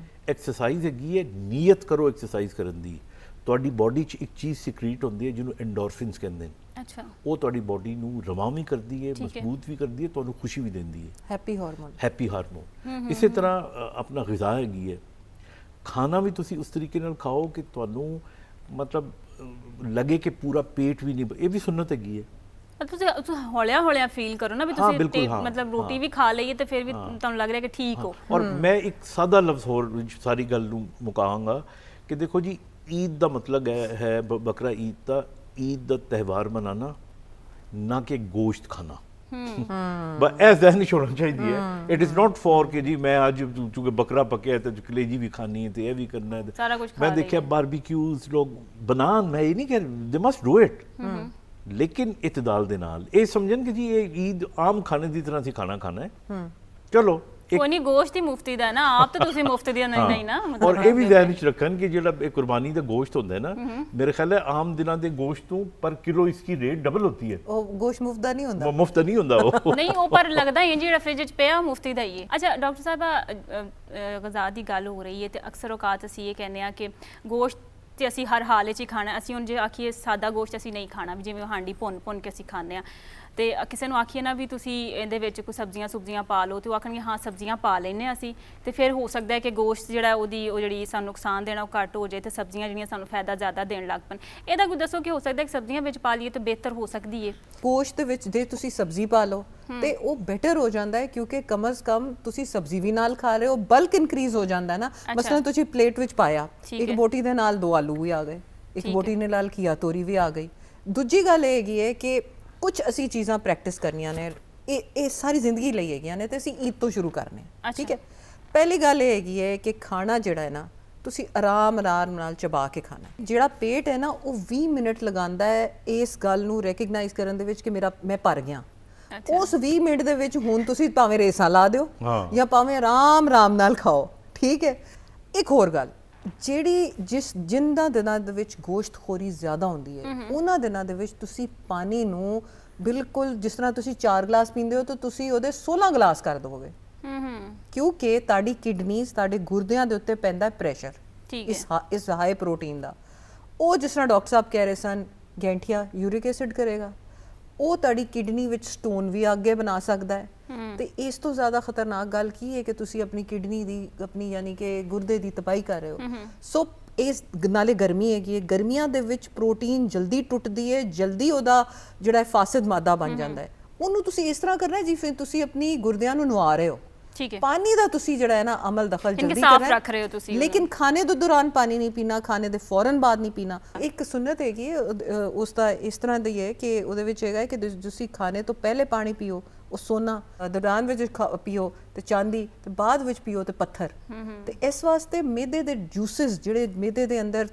ਐਕਸਰਸਾਈਜ਼ ਹੈਗੀ ਹੈ ਨੀਅਤ ਕਰੋ ਐਕਸਰਸਾਈਜ਼ ਕਰਨ ਦੀ। ਤੁਹਾਡੀ ਬਾਡੀ 'ਚ ਇੱਕ ਚੀਜ਼ ਸਿਕਰੀਟ ਹੁੰਦੀ ਹੈ ਜਿਹਨੂੰ ਐਂਡੋਰਫਿਨਸ ਕਹਿੰਦੇ ਨੇ। ਅੱਛਾ। ਉਹ ਤੁਹਾਡੀ ਬਾਡੀ ਨੂੰ ਰਵਾਂ ਵੀ ਕਰਦੀ ਹੈ, ਮਜ਼ਬੂਤ ਵੀ ਕਰਦੀ ਹੈ, ਤੁਹਾਨੂੰ ਖੁਸ਼ੀ ਵੀ ਦਿੰਦੀ ਹੈ। Happy hormone. Happy hormone. ਇਸੇ ਤਰ੍ਹਾਂ ਆਪਣਾ ਗ਼ਿਜ਼ਾ ਹੈਗੀ ਹੈ। ਖਾਣਾ ਵੀ ਤੁਸੀਂ ਉਸ ਤਰੀਕੇ ਨਾਲ ਖਾਓ ਕਿ ਤੁਹਾਨੂੰ ਮਤਲਬ ਲੱਗੇ ਕਿ ਪੂਰਾ ਪੇਟ ਵੀ ਨਹੀਂ, ਇਹ ਵੀ ਸੁਨਨਤ ਹੈਗੀ ਹੈ। ਤੁਸੀਂ ਹੌਲਿਆ ਫੀਲ ਕਰੋ ਨਾ ਵੀ ਤੁਸੀਂ ਮਤਲਬ ਰੋਟੀ ਵੀ ਖਾ ਲਈਏ ਤੇ ਫਿਰ ਵੀ ਤੁਹਾਨੂੰ ਲੱਗ ਰਿਹਾ ਕਿ ਠੀਕ ਹੋ। ਔਰ ਮੈਂ ਇੱਕ ਸਾਦਾ ਲਫ਼ਜ਼ ਹੋਰ ਸਾਰੀ ਗੱਲ ਨੂੰ ਮੁਕਾਵਾਂਗਾ ਕਿ ਦੇਖੋ ਜੀ, ਈਦ ਦਾ ਮਤਲਬ ਹੈ ਬਕਰਾ ਈਦ ਦਾ, ਈਦ ਦਾ ਤਿਉਹਾਰ ਮਨਾना, ਨਾ ਕਿ ਗੋਸ਼ਤ ਖਾਣਾ। ਬਸ ਇਹ ਜ਼ਹਿਨ ਚ ਹੋਣਾ ਚਾਹੀਦੀ ਹੈ। ਇਟ ਇਜ਼ ਨਾਟ ਫॉर ਕਿ ਜੀ ਮੈਂ ਅੱਜ ਚੂੰਕਿ ਬੱਕਰਾ ਪੱਕਿਆ ਤੇ ਕਲੇਜੀ ਵੀ ਖਾਣੀ ਹੈ ਤੇ ਇਹ ਵੀ ਕਰਨਾ ਹੈ। ਸਾਰਾ ਕੁਝ ਮੈਂ ਦੇਖਿਆ ਬਾਰਬੀਕਿਊਜ਼ ਲੋਕ ਬਣਾਉਣ, ਮੈਂ ਇਹ ਨਹੀਂ ਕਹਿ ਦੇ ਮਸਟ ਡੂ ਇਟ, ਲੇਕਿਨ ਇਤਦਾਲ ਦੇ ਨਾਲ। ਇਹ ਸਮਝਣ ਕਿ ਜੀ ਇਹ ਈਦ ਆਮ ਖਾਣੇ ਦੀ ਤਰ੍ਹਾਂ ਅਸੀਂ ਖਾਣਾ ਖਾਣਾ ਹੈ। ਚਲੋ ਕੋਈ ਨਹੀਂ, ਗੋਸ਼ਤ ਹੀ ਮੁਫਤੀ ਦਾ ਨਾ, ਆਪ ਤਾਂ ਤੁਸੀਂ ਮੁਫਤ ਦੀ ਨਹੀਂ ਨਾ। ਔਰ ਇਹ ਵੀ ਧਿਆਨ ਵਿੱਚ ਰੱਖਣ ਕਿ ਜਿਹੜਾ ਇਹ ਕੁਰਬਾਨੀ ਦਾ ਗੋਸ਼ਤ ਹੁੰਦਾ ਹੈ ਨਾ, ਮੇਰੇ ਖਿਆਲ ਹੈ ਆਮ ਦਿਨਾਂ ਦੇ ਗੋਸ਼ਤ ਤੋਂ ਪਰ ਕਿਲੋ ਇਸकी ਰੇਟ ਡਬਲ ਹੋਤੀ ਹੈ। ਉਹ ਗੋਸ਼ਤ ਮੁਫਤ ਦਾ ਨਹੀਂ ਹੁੰਦਾ। ਮੁਫਤ ਨਹੀਂ ਹੁੰਦਾ ਉਹ। ਨਹੀਂ, ਉਹ ਪਰ ਲੱਗਦਾ ਹੀ ਜਿਹੜਾ ਫ੍ਰਿਜ 'ਚ ਪਿਆ ਮੁਫਤੀ ਦਾ ਹੀ ਹੈ। ਅੱਛਾ ਡਾਕਟਰ ਸਾਹਿਬ, ਗ਼ਜ਼ਾ ਦੀ ਗੱਲ ਹੋ ਰਹੀ ਹੈ ਤੇ ਅਕਸਰ ਔਕਾਤ ਅਸੀਂ ਇਹ ਕਹਿੰਦੇ ਆ ਕਿ ਗੋਸ਼ਤ ਤੇ ਅਸੀਂ ਹਰ ਹਾਲ ਵਿੱਚ ਹੀ ਖਾਣਾ। ਅਸੀਂ ਹੁਣ ਜੇ ਆਖੀਏ ਸਾਦਾ ਗੋਸ਼ਤ ਅਸੀਂ ਨਹੀਂ ਖਾਣਾ, ਵੀ ਜਿਵੇਂ ਹਾਂਡੀ ਭੁੰਨ ਕੇ ਅਸੀਂ ਖਾਂਦੇ ਆ, ਤੇ ਕਿਸੇ ਨੂੰ ਆਖੀਏ ਨਾ ਵੀ ਤੁਸੀਂ ਇਹਦੇ ਵਿੱਚ ਕੋਈ ਸਬਜ਼ੀਆਂ ਪਾ ਲਓ, ਤੇ ਉਹ ਆਖਣਗੇ ਹਾਂ ਸਬਜ਼ੀਆਂ ਪਾ ਲੈਂਦੇ ਹਾਂ ਅਸੀਂ, ਤੇ ਫਿਰ ਹੋ ਸਕਦਾ ਹੈ ਕਿ ਗੋਸ਼ਤ ਜਿਹੜਾ ਉਹ ਜਿਹੜੀ ਸਾਨੂੰ ਨੁਕਸਾਨ ਦੇਣਾ ਉਹ ਘੱਟ ਹੋ ਜਾਏ ਤੇ ਸਬਜ਼ੀਆਂ ਜਿਹੜੀਆਂ ਸਾਨੂੰ ਫਾਇਦਾ ਜ਼ਿਆਦਾ ਦੇਣ ਲੱਗ ਪਣ। ਇਹਦਾ ਕੋਈ ਦੱਸੋ ਕਿ ਹੋ ਸਕਦਾ ਕਿ ਸਬਜ਼ੀਆਂ ਵਿੱਚ ਪਾ ਲਈਏ ਤਾਂ ਬਿਹਤਰ ਹੋ ਸਕਦੀ ਹੈ? ਗੋਸ਼ਤ ਦੇ ਵਿੱਚ ਜੇ ਤੁਸੀਂ ਸਬਜ਼ੀ ਪਾ ਲਓ ਤੇ ਉਹ ਬੈਟਰ ਹੋ ਜਾਂਦਾ ਹੈ, ਕਿਉਂਕਿ ਕਮ ਅਜ਼ ਕਮ ਤੁਸੀਂ ਸਬਜ਼ੀ ਵੀ ਨਾਲ ਖਾ ਰਹੇ ਹੋ, ਬਲਕ ਇਨਕਰੀਜ਼ ਹੋ ਜਾਂਦਾ ਹੈ ਨਾ। ਮਸਲਾਂ ਤੁਸੀਂ ਪਲੇਟ ਵਿੱਚ ਪਾਇਆ, ਇੱਕ ਬੋਟੀ ਦੇ ਨਾਲ 2 ਆਲੂ ਵੀ ਆ ਗਏ, ਇੱਕ ਬੋਟੀ ਦੇ ਨਾਲ ਘੀਆ ਤੋਰੀ ਵੀ ਆ ਗਈ। ਦੂਜੀ ਗੱਲ ਇਹ ਹੈਗੀ ਹੈ ਕਿ ਕੁਝ ਅਸੀਂ ਚੀਜ਼ਾਂ ਪ੍ਰੈਕਟਿਸ ਕਰਨੀਆਂ ਨੇ, ਇਹ ਸਾਰੀ ਜ਼ਿੰਦਗੀ ਲਈ ਹੈਗੀਆਂ ਨੇ, ਤੇ ਅਸੀਂ ਈਦ ਤੋਂ ਸ਼ੁਰੂ ਕਰਨੇ। ਠੀਕ ਹੈ। ਪਹਿਲੀ ਗੱਲ ਇਹ ਹੈਗੀ ਹੈ ਕਿ ਖਾਣਾ ਜਿਹੜਾ ਹੈ ਨਾ, ਤੁਸੀਂ ਆਰਾਮ ਨਾਲ ਚਬਾ ਕੇ ਖਾਣਾ। ਜਿਹੜਾ ਪੇਟ ਹੈ ਨਾ, ਉਹ 20 ਮਿੰਟ ਲਗਾਉਂਦਾ ਹੈ ਇਸ ਗੱਲ ਨੂੰ ਰੈਕਗਨਾਈਜ਼ ਕਰਨ ਦੇ ਵਿੱਚ ਕਿ ਮੈਂ ਭਰ ਗਿਆ। ਉਸ 20 ਮਿੰਟ ਦੇ ਵਿੱਚ ਹੁਣ ਤੁਸੀਂ ਭਾਵੇਂ ਰੇਸਾਂ ਲਾ ਦਿਓ ਜਾਂ ਭਾਵੇਂ ਆਰਾਮ ਨਾਲ ਖਾਓ। ਠੀਕ ਹੈ। ਇੱਕ ਹੋਰ ਗੱਲ, ਜਿਨ੍ਹਾਂ ਦਿਨਾਂ ਦੇ ਵਿੱਚ ਗੋਸ਼ਤਖੋਰੀ ਜ਼ਿਆਦਾ ਹੁੰਦੀ ਹੈ, ਉਹਨਾਂ ਦਿਨਾਂ ਦੇ ਵਿੱਚ ਤੁਸੀਂ ਪਾਣੀ ਨੂੰ ਬਿਲਕੁਲ ਜਿਸ ਤਰ੍ਹਾਂ ਤੁਸੀਂ 4 ਗਲਾਸ ਪੀਂਦੇ ਹੋ ਤਾਂ ਤੁਸੀਂ ਉਹਦੇ 16 ਗਲਾਸ ਕਰ ਦਿਓਗੇ। ਕਿਉਂਕਿ ਤੁਹਾਡੀ ਕਿਡਨੀਜ਼, ਤੁਹਾਡੇ ਗੁਰਦਿਆਂ ਦੇ ਉੱਤੇ ਪੈਂਦਾ ਪ੍ਰੈਸ਼ਰ ਇਸ ਹਾਈ ਪ੍ਰੋਟੀਨ ਦਾ। ਉਹ ਜਿਸ ਤਰ੍ਹਾਂ ਡਾਕਟਰ ਸਾਹਿਬ ਕਹਿ ਰਹੇ ਸਨ, ਗੈਂਠੀਆ ਯੂਰਿਕ ਐਸਿਡ ਕਰੇਗਾ, ਉਹ ਤੁਹਾਡੀ ਕਿਡਨੀ ਵਿੱਚ ਸਟੋਨ ਵੀ ਅੱਗੇ ਬਣਾ ਸਕਦਾ ਹੈ। ਤੇ ਇਸ ਤੋਂ ਜ਼ਿਆਦਾ ਖਤਰਨਾਕ ਗੱਲ ਕੀ ਹੈ ਕਿ ਤੁਸੀਂ ਆਪਣੀ ਕਿਡਨੀ ਦੀ, ਆਪਣੀ ਯਾਨੀ ਕਿ ਗੁਰਦੇ ਦੀ ਤਬਾਹੀ ਕਰ ਰਹੇ ਹੋ। ਸੋ ਇਸ ਨਾਲੇ ਗਰਮੀ ਹੈਗੀ ਹੈ, ਗਰਮੀਆਂ ਦੇ ਵਿੱਚ ਪ੍ਰੋਟੀਨ ਜਲਦੀ ਟੁੱਟਦੀ ਹੈ, ਜਲਦੀ ਉਹਦਾ ਜਿਹੜਾ ਫਾਸਿਦ ਮਾਦਾ ਬਣ ਜਾਂਦਾ ਹੈ। ਉਹਨੂੰ ਤੁਸੀਂ ਇਸ ਤਰ੍ਹਾਂ ਕਰਨਾ ਜਿਵੇਂ ਤੁਸੀਂ ਆਪਣੀ ਗੁਰਦਿਆਂ ਨੂੰ ਨਵਾ ਰਹੇ ਹੋ। ठीक है। पानी ਦਾ ਤੁਸੀਂ ਜਿਹੜਾ ਹੈ ਨਾ ਅਮਲ ਦਖਲ ਜਲਦੀ ਸਾਫ਼ ਰੱਖ ਰਹੇ ਹੋ ਤੁਸੀਂ, ਲੇਕਿਨ ਖਾਣੇ ਦੇ ਦੌਰਾਨ ਪਾਣੀ ਨਹੀਂ ਪੀਣਾ, ਖਾਣੇ ਦੇ ਫੌਰਨ ਬਾਅਦ ਨਹੀਂ ਪੀਣਾ। ਇੱਕ ਸੁਨਨਤ ਹੈਗੀ ਉਸ ਦਾ ਇਸ ਤਰ੍ਹਾਂ ਦੀ ਹੈ ਕਿ ਉਹਦੇ ਵਿੱਚ ਹੈਗਾ ਕਿ ਤੁਸੀਂ ਖਾਣੇ ਤੋਂ ਪਹਿਲੇ ਪਾਣੀ ਪੀਓ, ਉਹ ਸੋਨਾ ਦੌਰਾਨ ਵਿੱਚ ਪੀਓ ਤੇ ਚਾਂਦੀ, ਤੇ ਬਾਅਦ ਵਿੱਚ ਪੀਓ ਤੇ ਪੱਥਰ। ਤੇ ਇਸ ਵਾਸਤੇ ਮੈਦੇ ਦੇ ਜੂਸਿਸ ਜਿਹੜੇ ਮੈਦੇ ਦੇ ਅੰਦਰ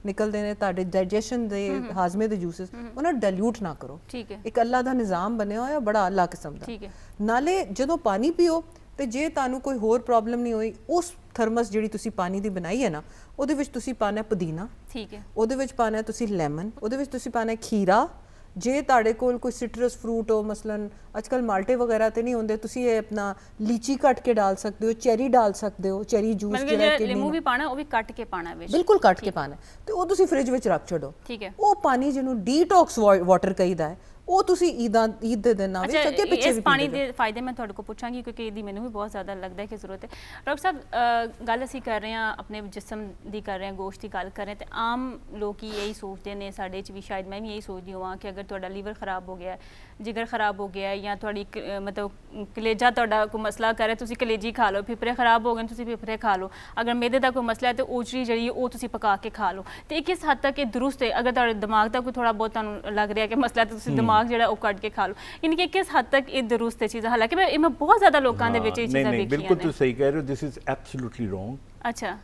ਨਿਕਲਦੇ ਨੇ, ਤੁਹਾਡੇ ਡਾਈਜੈਸ਼ਨ ਦੇ ਹਾਜ਼ਮੇ ਦੇ ਜੂਸਿਸ, ਉਹਨਾਂ ਨੂੰ ਡਾਇਲੂਟ ਨਾ ਕਰੋ। ਠੀਕ ਹੈ। ਇੱਕ ਅੱਲਾ ਦਾ ਨਿਜ਼ਾਮ ਬਣਿਆ ਹੋਇਆ ਬੜਾ ਅੱਲਾ ਕਿਸਮ ਦਾ। ਠੀਕ ਹੈ। ਨਾਲੇ ਜਦੋਂ ਪਾਣੀ ਪੀਓ ਤੇ ਜੇ ਤੁਹਾਨੂੰ ਕੋਈ ਹੋਰ ਪ੍ਰੋਬਲਮ ਨਹੀਂ ਹੋਈ, ਉਸ ਥਰਮਸ ਜਿਹੜੀ ਤੁਸੀਂ ਪਾਣੀ ਦੀ ਬਣਾਈ ਹੈ ਨਾ, ਉਹਦੇ ਵਿੱਚ ਤੁਸੀਂ ਪਾਣਾ ਪੁਦੀਨਾ। ਠੀਕ ਹੈ। ਉਹਦੇ ਵਿੱਚ ਪਾਣਾ ਤੁਸੀਂ ਲੈਮਨ, ਉਹਦੇ ਵਿੱਚ ਤੁਸੀਂ ਪਾਣਾ ਖੀਰਾ। ਜੇ ਤੁਹਾਡੇ ਕੋਲ ਕੋਈ ਸਿਟਰਸ ਫਰੂਟ ਹੋ, ਮਸਲਨ ਅੱਜਕੱਲ ਮਾਲਟੇ ਵਗੈਰਾ ਤੇ ਨਹੀਂ ਹੁੰਦੇ, ਤੁਸੀਂ ਇਹ ਆਪਣਾ ਲੀਚੀ ਕੱਟ ਕੇ डाल सकते हो, ਚੈਰੀ डाल सकते हो, ਚੈਰੀ ਜੂਸ ਜਿਹੜਾ ਕਿ ਨਿੰਬੂ ਵੀ ਪਾਣਾ, ਉਹ ਵੀ ਕੱਟ ਕੇ ਪਾਣਾ ਵਿੱਚ, ਬਿਲਕੁਲ ਕੱਟ ਕੇ ਪਾਣਾ, ਤੇ ਉਹ ਤੁਸੀਂ ਫ੍ਰਿਜ ਵਿੱਚ ਰੱਖ ਛੱਡੋ। ਠੀਕ ਹੈ। ਉਹ ਪਾਣੀ ਜਿਹਨੂੰ ਡੀਟੌਕਸ ਵਾਟਰ ਕਹੀਦਾ ਹੈ, ਉਹ ਤੁਸੀਂ ਈਦ ਦੇ ਦਿਨਾਂ ਵਿੱਚ ਅੱਗੇ ਪਿੱਛੇ ਵੀ ਇਸ ਪਾਣੀ ਦੇ ਫਾਇਦੇ ਮੈਂ ਤੁਹਾਡੇ ਕੋਲ ਪੁੱਛਾਂਗੀ, ਕਿਉਂਕਿ ਇਹਦੀ ਮੈਨੂੰ ਵੀ ਬਹੁਤ ਜ਼ਿਆਦਾ ਲੱਗਦਾ ਹੈ ਕਿ ਜ਼ਰੂਰਤ ਹੈ। ਡਾਕਟਰ ਸਾਹਿਬ, ਗੱਲ ਅਸੀਂ ਕਰ ਰਹੇ ਹਾਂ ਆਪਣੇ ਜਿਸਮ ਦੀ, ਕਰ ਰਹੇ ਹਾਂ ਗੋਸ਼ਤ ਦੀ ਗੱਲ ਕਰ ਰਹੇ ਹਾਂ, ਤੇ ਆਮ ਲੋਕ ਇਹੀ ਸੋਚਦੇ ਨੇ, ਸਾਡੇ 'ਚ ਵੀ ਸ਼ਾਇਦ ਮੈਂ ਵੀ ਇਹੀ ਸੋਚਦੀ ਹਾਂ ਕਿ ਅਗਰ ਤੁਹਾਡਾ ਲੀਵਰ ਖਰਾਬ ਹੋ ਗਿਆ, ਜਿਗਰ ਖਰਾਬ ਹੋ ਗਿਆ, ਜਾਂ ਤੁਹਾਡੀ ਮਤਲਬ ਕਲੇਜਾ ਤੁਹਾਡਾ ਕੋਈ ਮਸਲਾ ਕਰੇ, ਤੁਸੀਂ ਕਲੇਜੀ ਖਾ ਲਓ। ਫਿਫਰੇ ਖਰਾਬ ਹੋ ਗਏ ਤੁਸੀਂ ਫਿਫਰੇ ਖਾ ਲਓ। ਅਗਰ ਮੈਦੇ ਦਾ ਕੋਈ ਮਸਲਾ ਹੈ ਤਾਂ ਓਚਰੀ ਜਿਹੜੀ ਉਹ ਤੁਸੀਂ ਪਕਾ ਕੇ ਖਾ ਲਓ। ਤੇ ਇਹ ਕਿਸ ਹੱਦ ਤੱਕ ਇਹ ਦਰੁਸਤ ਹੈ? ਅਗਰ ਤੁਹਾਡੇ ਦਿਮਾਗ ਦਾ ਕੋਈ ਥੋੜਾ ਬਹੁਤ ਤੁਹਾਨੂੰ ਲੱਗ ਰਿਹਾ ਕਿ ਮਸਲਾ, ਤਾਂ ਤੁਸੀਂ ਦਿਮਾਗ ਜਿਹੜਾ ਉਹ ਕੱਢ ਕੇ ਖਾ ਲਓ। ਯਾਨੀ ਕਿ ਕਿਸ ਹੱਦ ਤੱਕ ਇਹ ਦਰੁਸਤ ਹੈ ਚੀਜ਼ਾਂ? ਹਾਲਾਂਕਿ ਮੈਂ ਬਹੁਤ ਜ਼ਿਆਦਾ ਲੋਕਾਂ ਦੇ ਵਿੱਚ ਇਹ ਚੀਜ਼ਾਂ ਦੇਖੀਆਂ ਨੇ। ਬਿਲਕੁਲ ਤੁਸੀਂ ਸਹੀ ਕਹਿ ਰਹੇ ਹੋ, ਦਿਸ ਇਜ਼ ਐਬਸੋਲੂਟਲੀ ਰੋਂਗ। ਅੱਛਾ।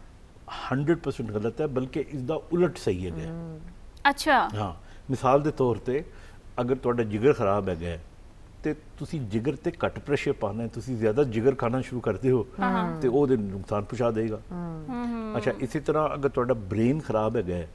100% ਗਲਤ ਹੈ, ਬਲਕਿ ਇਸ ਦਾ ਉਲਟ ਸਹੀ ਹੈਗਾ। ਅੱਛਾ, ਹਾਂ, ਮਿਸਾਲ ਦੇ ਤੌਰ ਤੇ ਅਗਰ ਤੁਹਾਡਾ ਜਿਗਰ ਖਰਾਬ ਹੈਗਾ ਹੈ, ਤੇ ਤੁਸੀਂ ਜਿਗਰ ਤੇ ਘੱਟ ਪ੍ਰੈਸ਼ਰ ਪਾਣਾ ਹੈ, ਤੁਸੀਂ ਜ਼ਿਆਦਾ ਜਿਗਰ ਖਾਣਾ ਸ਼ੁਰੂ ਕਰਦੇ ਹੋ ਤੇ ਉਹਦੇ ਨੁਕਸਾਨ ਪਹੁੰਚਾ ਦੇਗਾ। ਅੱਛਾ, ਇਸੇ ਤਰ੍ਹਾਂ ਅਗਰ ਤੁਹਾਡਾ ਬ੍ਰੇਨ ਖਰਾਬ ਹੈਗਾ ਹੈ,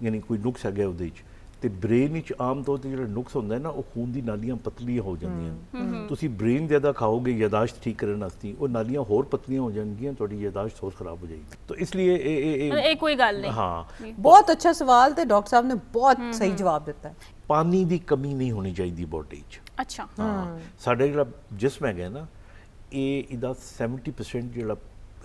ਯਾਨੀ ਕੋਈ ਨੁਕਸ ਹੈਗਾ ਉਹਦੇ 'ਚ, ਤੇ ਬ੍ਰੇਨ ਵਿੱਚ ਆਮ ਤੌਰ ਤੇ ਜਿਹੜਾ ਨੁਕਸ ਹੁੰਦਾ ਹੈ ਨਾ, ਉਹ ਖੂਨ ਦੀ ਨਾਲੀਆਂ ਪਤਲੀਆਂ ਹੋ ਜਾਂਦੀਆਂ। ਤੁਸੀਂ ਬ੍ਰੇਨ ਜ਼ਿਆਦਾ ਖਾਓਗੇ ਯਾਦਾਸ਼ਤ ਠੀਕ ਕਰਨ ਵਾਸਤੇ, ਉਹ ਨਾਲੀਆਂ ਹੋਰ ਪਤਲੀਆਂ ਹੋ ਜਾਣਗੀਆਂ, ਤੁਹਾਡੀ ਯਾਦਾਸ਼ਤ ਹੋਰ ਖਰਾਬ ਹੋ ਜਾਏਗੀ। ਤਾਂ ਇਸ ਲਈ ਇਹ ਕੋਈ ਗੱਲ ਨਹੀਂ। ਹਾਂ, ਬਹੁਤ ਅੱਛਾ ਸਵਾਲ ਤੇ ਡਾਕਟਰ ਸਾਹਿਬ ਨੇ ਬਹੁਤ ਸਹੀ ਜਵਾਬ ਦਿੱਤਾ ਹੈ। ਪਾਣੀ ਦੀ ਕਮੀ ਨਹੀਂ ਹੋਣੀ ਚਾਹੀਦੀ ਬੋਡੀ 'ਚ। ਅੱਛਾ, ਹਾਂ, ਸਾਡਾ ਜਿਹੜਾ ਜਿਸਮ ਹੈਗਾ ਨਾ, ਇਹਦਾ 70% ਜਿਹੜਾ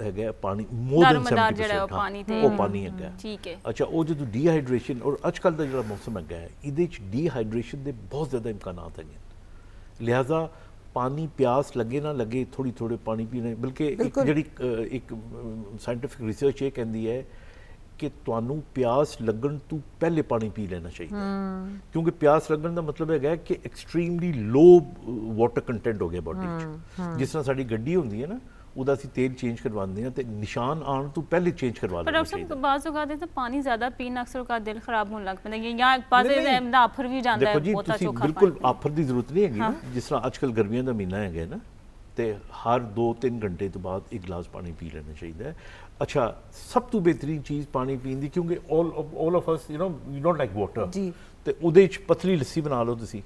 ਹੈਗਾ ਪਾਣੀ, ਮੋਰ ਦੈਨ 70% ਉਹ ਪਾਣੀ ਹੈਗਾ। ਠੀਕ ਹੈ। ਅੱਛਾ, ਉਹ ਜਦੋਂ ਡੀਹਾਈਡਰੇਸ਼ਨ, ਔਰ ਅੱਜ ਕੱਲ੍ਹ ਦਾ ਜਿਹੜਾ ਮੌਸਮ ਹੈਗਾ ਹੈ, ਇਹਦੇ 'ਚ ਡੀਹਾਈਡਰੇਸ਼ਨ ਦੇ ਬਹੁਤ ਜ਼ਿਆਦਾ ਇਮਕਾਨਾਤ ਹੈਗੇ। ਲਿਹਾਜ਼ਾ ਪਾਣੀ ਪਿਆਸ ਲੱਗੇ ਨਾ ਲੱਗੇ, ਥੋੜ੍ਹੇ ਪਾਣੀ ਪੀਣੇ। ਬਲਕਿ ਇੱਕ ਸਾਇੰਟੀਫਿਕ ਰਿਸਰਚ ਇਹ ਕਹਿੰਦੀ ਹੈ ਕਿ ਤੁਹਾਨੂੰ ਪਿਆਸ ਲੱਗਣ ਤੋਂ ਪਹਿਲੇ ਪਾਣੀ ਪੀ ਲੈਣਾ ਚਾਹੀਦਾ, ਕਿਉਂਕਿ ਪਿਆਸ ਲੱਗਣ ਦਾ ਮਤਲਬ ਹੈਗਾ ਕਿ ਐਕਸਟ੍ਰੀਮਲੀ ਲੋ ਵਾਟਰ ਕੰਟੈਂਟ ਹੋ ਗਿਆ ਬੋਡੀ 'ਚ। ਜਿਸ ਤਰ੍ਹਾਂ ਸਾਡੀ ਗੱਡੀ ਹੁੰਦੀ ਹੈ ਨਾ, ਉਹਦਾ ਅਸੀਂ ਤੇਲ ਚੇਂਜ ਕਰਵਾਉਂਦੇ ਹਾਂ ਤੇ ਨਿਸ਼ਾਨ ਆਉਣ ਤੋਂ ਪਹਿਲੇ ਚੇਂਜ ਕਰਵਾ ਲੈਣਾ ਚਾਹੀਦਾ। ਪਰ ਬਾਜ਼ ਔਕਾਤ ਤਾਂ ਪਾਣੀ ਜ਼ਿਆਦਾ ਪੀਣ ਅਕਸਰ ਔਕਾਤ ਦਿਲ ਖਰਾਬ ਹੋਣ ਲੱਗ ਪੈਂਦਾ ਹੈ, ਜਾਂ ਬਾਜ਼ੇ ਦਾ ਆਫਰ ਵੀ ਜਾਂਦਾ ਹੈ। ਦੇਖੋ ਜੀ, ਤੁਸੀਂ ਬਿਲਕੁਲ ਆਫਰ ਦੀ ਜ਼ਰੂਰਤ ਨਹੀਂ ਹੈਗੀ ਨਾ। ਜਿਸ ਤਰ੍ਹਾਂ ਅੱਜ ਕੱਲ੍ਹ ਗਰਮੀਆਂ ਦਾ ਮਹੀਨਾ ਹੈਗਾ ਨਾ, ਤੇ ਹਰ 2-3 ਘੰਟੇ ਤੋਂ ਬਾਅਦ ਇੱਕ ਗਲਾਸ ਪਾਣੀ ਪੀ ਲੈਣਾ ਚਾਹੀਦਾ ਹੈ। ਅੱਛਾ, ਸਭ ਤੋਂ ਬਿਹਤਰੀਨ ਚੀਜ਼ ਪਾਣੀ ਪੀਣ ਦੀ, ਕਿਉਂਕਿ all of us we don't like water ਜੀ, ਤੇ ਉਹਦੇ 'ਚ ਪਤਲੀ ਲੱਸੀ ਬਣਾ ਲਓ ਤੁਸੀਂ,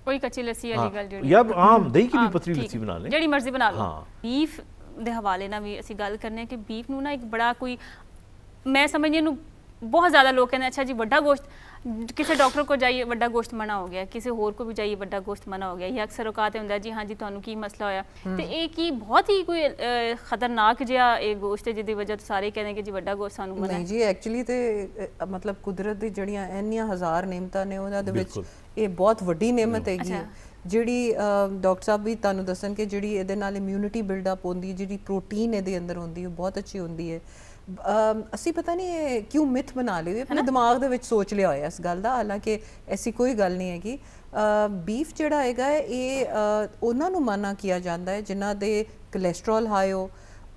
ਕੋਈ ਕੱਚੀ ਲੱਸੀ ਵਾਲੀ ਗੱਲ ਜਿਹੜੀ, ਜਾਂ ਆਮ ਦਹੀਂ ਕੀ ਵੀ ਪਤਲੀ ਲੱਸੀ ਬਣਾ ਲੈ, ਜਿਹੜੀ ਮਰਜ਼ੀ ਬਣਾ ਲਓ। ਬੀਫ ਦੇ ਹਵਾਲੇ ਨਾਲ ਵੀ ਅਸੀਂ ਗੱਲ ਕਰਨੇ ਕਿ ਬੀਫ ਨੂੰ ਨਾ ਇੱਕ ਬੜਾ ਕੋਈ, ਮੈਂ ਸਮਝਦੀ ਇਹਨੂੰ ਬਹੁਤ ਜ਼ਿਆਦਾ ਲੋਕ ਕਹਿੰਦੇ ਅੱਛਾ ਜੀ ਵੱਡਾ ਗੋਸ਼ਤ, ਕਿਸੇ ਡਾਕਟਰ ਕੋ ਜਾਈਏ ਵੱਡਾ ਗੋਸ਼ਤ ਮਨਾ ਹੋ ਗਿਆ, ਕਿਸੇ ਹੋਰ ਕੋ ਵੀ ਜਾਈਏ ਵੱਡਾ ਗੋਸ਼ਤ ਮਨਾ ਹੋ ਗਿਆ। ਇਹ ਅਕਸਰ ਔਕਾਤ ਹੁੰਦਾ ਜੀ ਹਾਂਜੀ ਤੁਹਾਨੂੰ ਕੀ ਮਸਲਾ ਹੋਇਆ, ਤੇ ਇਹ ਕੀ ਬਹੁਤ ਹੀ ਕੋਈ ਖਤਰਨਾਕ ਜਿਹਾ ਇਹ ਗੋਸ਼ਤ ਹੈ ਜਿਹਦੀ ਵਜ੍ਹਾ ਤੋਂ ਸਾਰੇ ਕਹਿੰਦੇ ਕਿ ਜੀ ਵੱਡਾ ਗੋਸ਼ਤ ਸਾਨੂੰ ਮਨਾ। ਨਹੀਂ ਜੀ, ਐਕਚੁਅਲੀ ਤੇ ਮਤਲਬ ਕੁਦਰਤ ਦੀ ਜਿਹੜੀਆਂ ਇੰਨੀਆਂ ਹਜ਼ਾਰ ਨੇਮਤਾਂ ਨੇ, ਉਹਨਾਂ ਦੇ ਵਿੱਚ ਇਹ ਬਹੁਤ ਵੱਡੀ ਨੇਮਤ ਹੈਗੀ ਹੈ ਜਿਹੜੀ ਡਾਕਟਰ ਸਾਹਿਬ ਵੀ ਤੁਹਾਨੂੰ ਦੱਸਣ ਕਿ ਜਿਹੜੀ ਇਹਦੇ ਨਾਲ ਇਮਿਊਨਿਟੀ ਬਿਲਡਅਪ ਹੁੰਦੀ, ਜਿਹੜੀ ਪ੍ਰੋਟੀਨ ਇਹਦੇ ਅੰਦਰ ਹੁੰਦੀ, ਉਹ ਬਹੁਤ ਅੱਛੀ ਹੁੰਦੀ ਹੈ। ਅਸੀਂ ਪਤਾ ਨਹੀਂ ਇਹ ਕਿਉਂ ਮਿਥ ਬਣਾ ਲਈ, ਆਪਣੇ ਦਿਮਾਗ ਦੇ ਵਿੱਚ ਸੋਚ ਲਿਆ ਹੋਇਆ ਇਸ ਗੱਲ ਦਾ, ਹਾਲਾਂਕਿ ਐਸੀ ਕੋਈ ਗੱਲ ਨਹੀਂ ਹੈਗੀ। ਬੀਫ ਜਿਹੜਾ ਹੈਗਾ ਇਹ ਉਹਨਾਂ ਨੂੰ ਮਨਾ ਕੀਤਾ ਜਾਂਦਾ ਹੈ ਜਿਨ੍ਹਾਂ ਦੇ ਕੋਲੇਸਟ੍ਰੋਲ ਹਾਈ ਹੋ,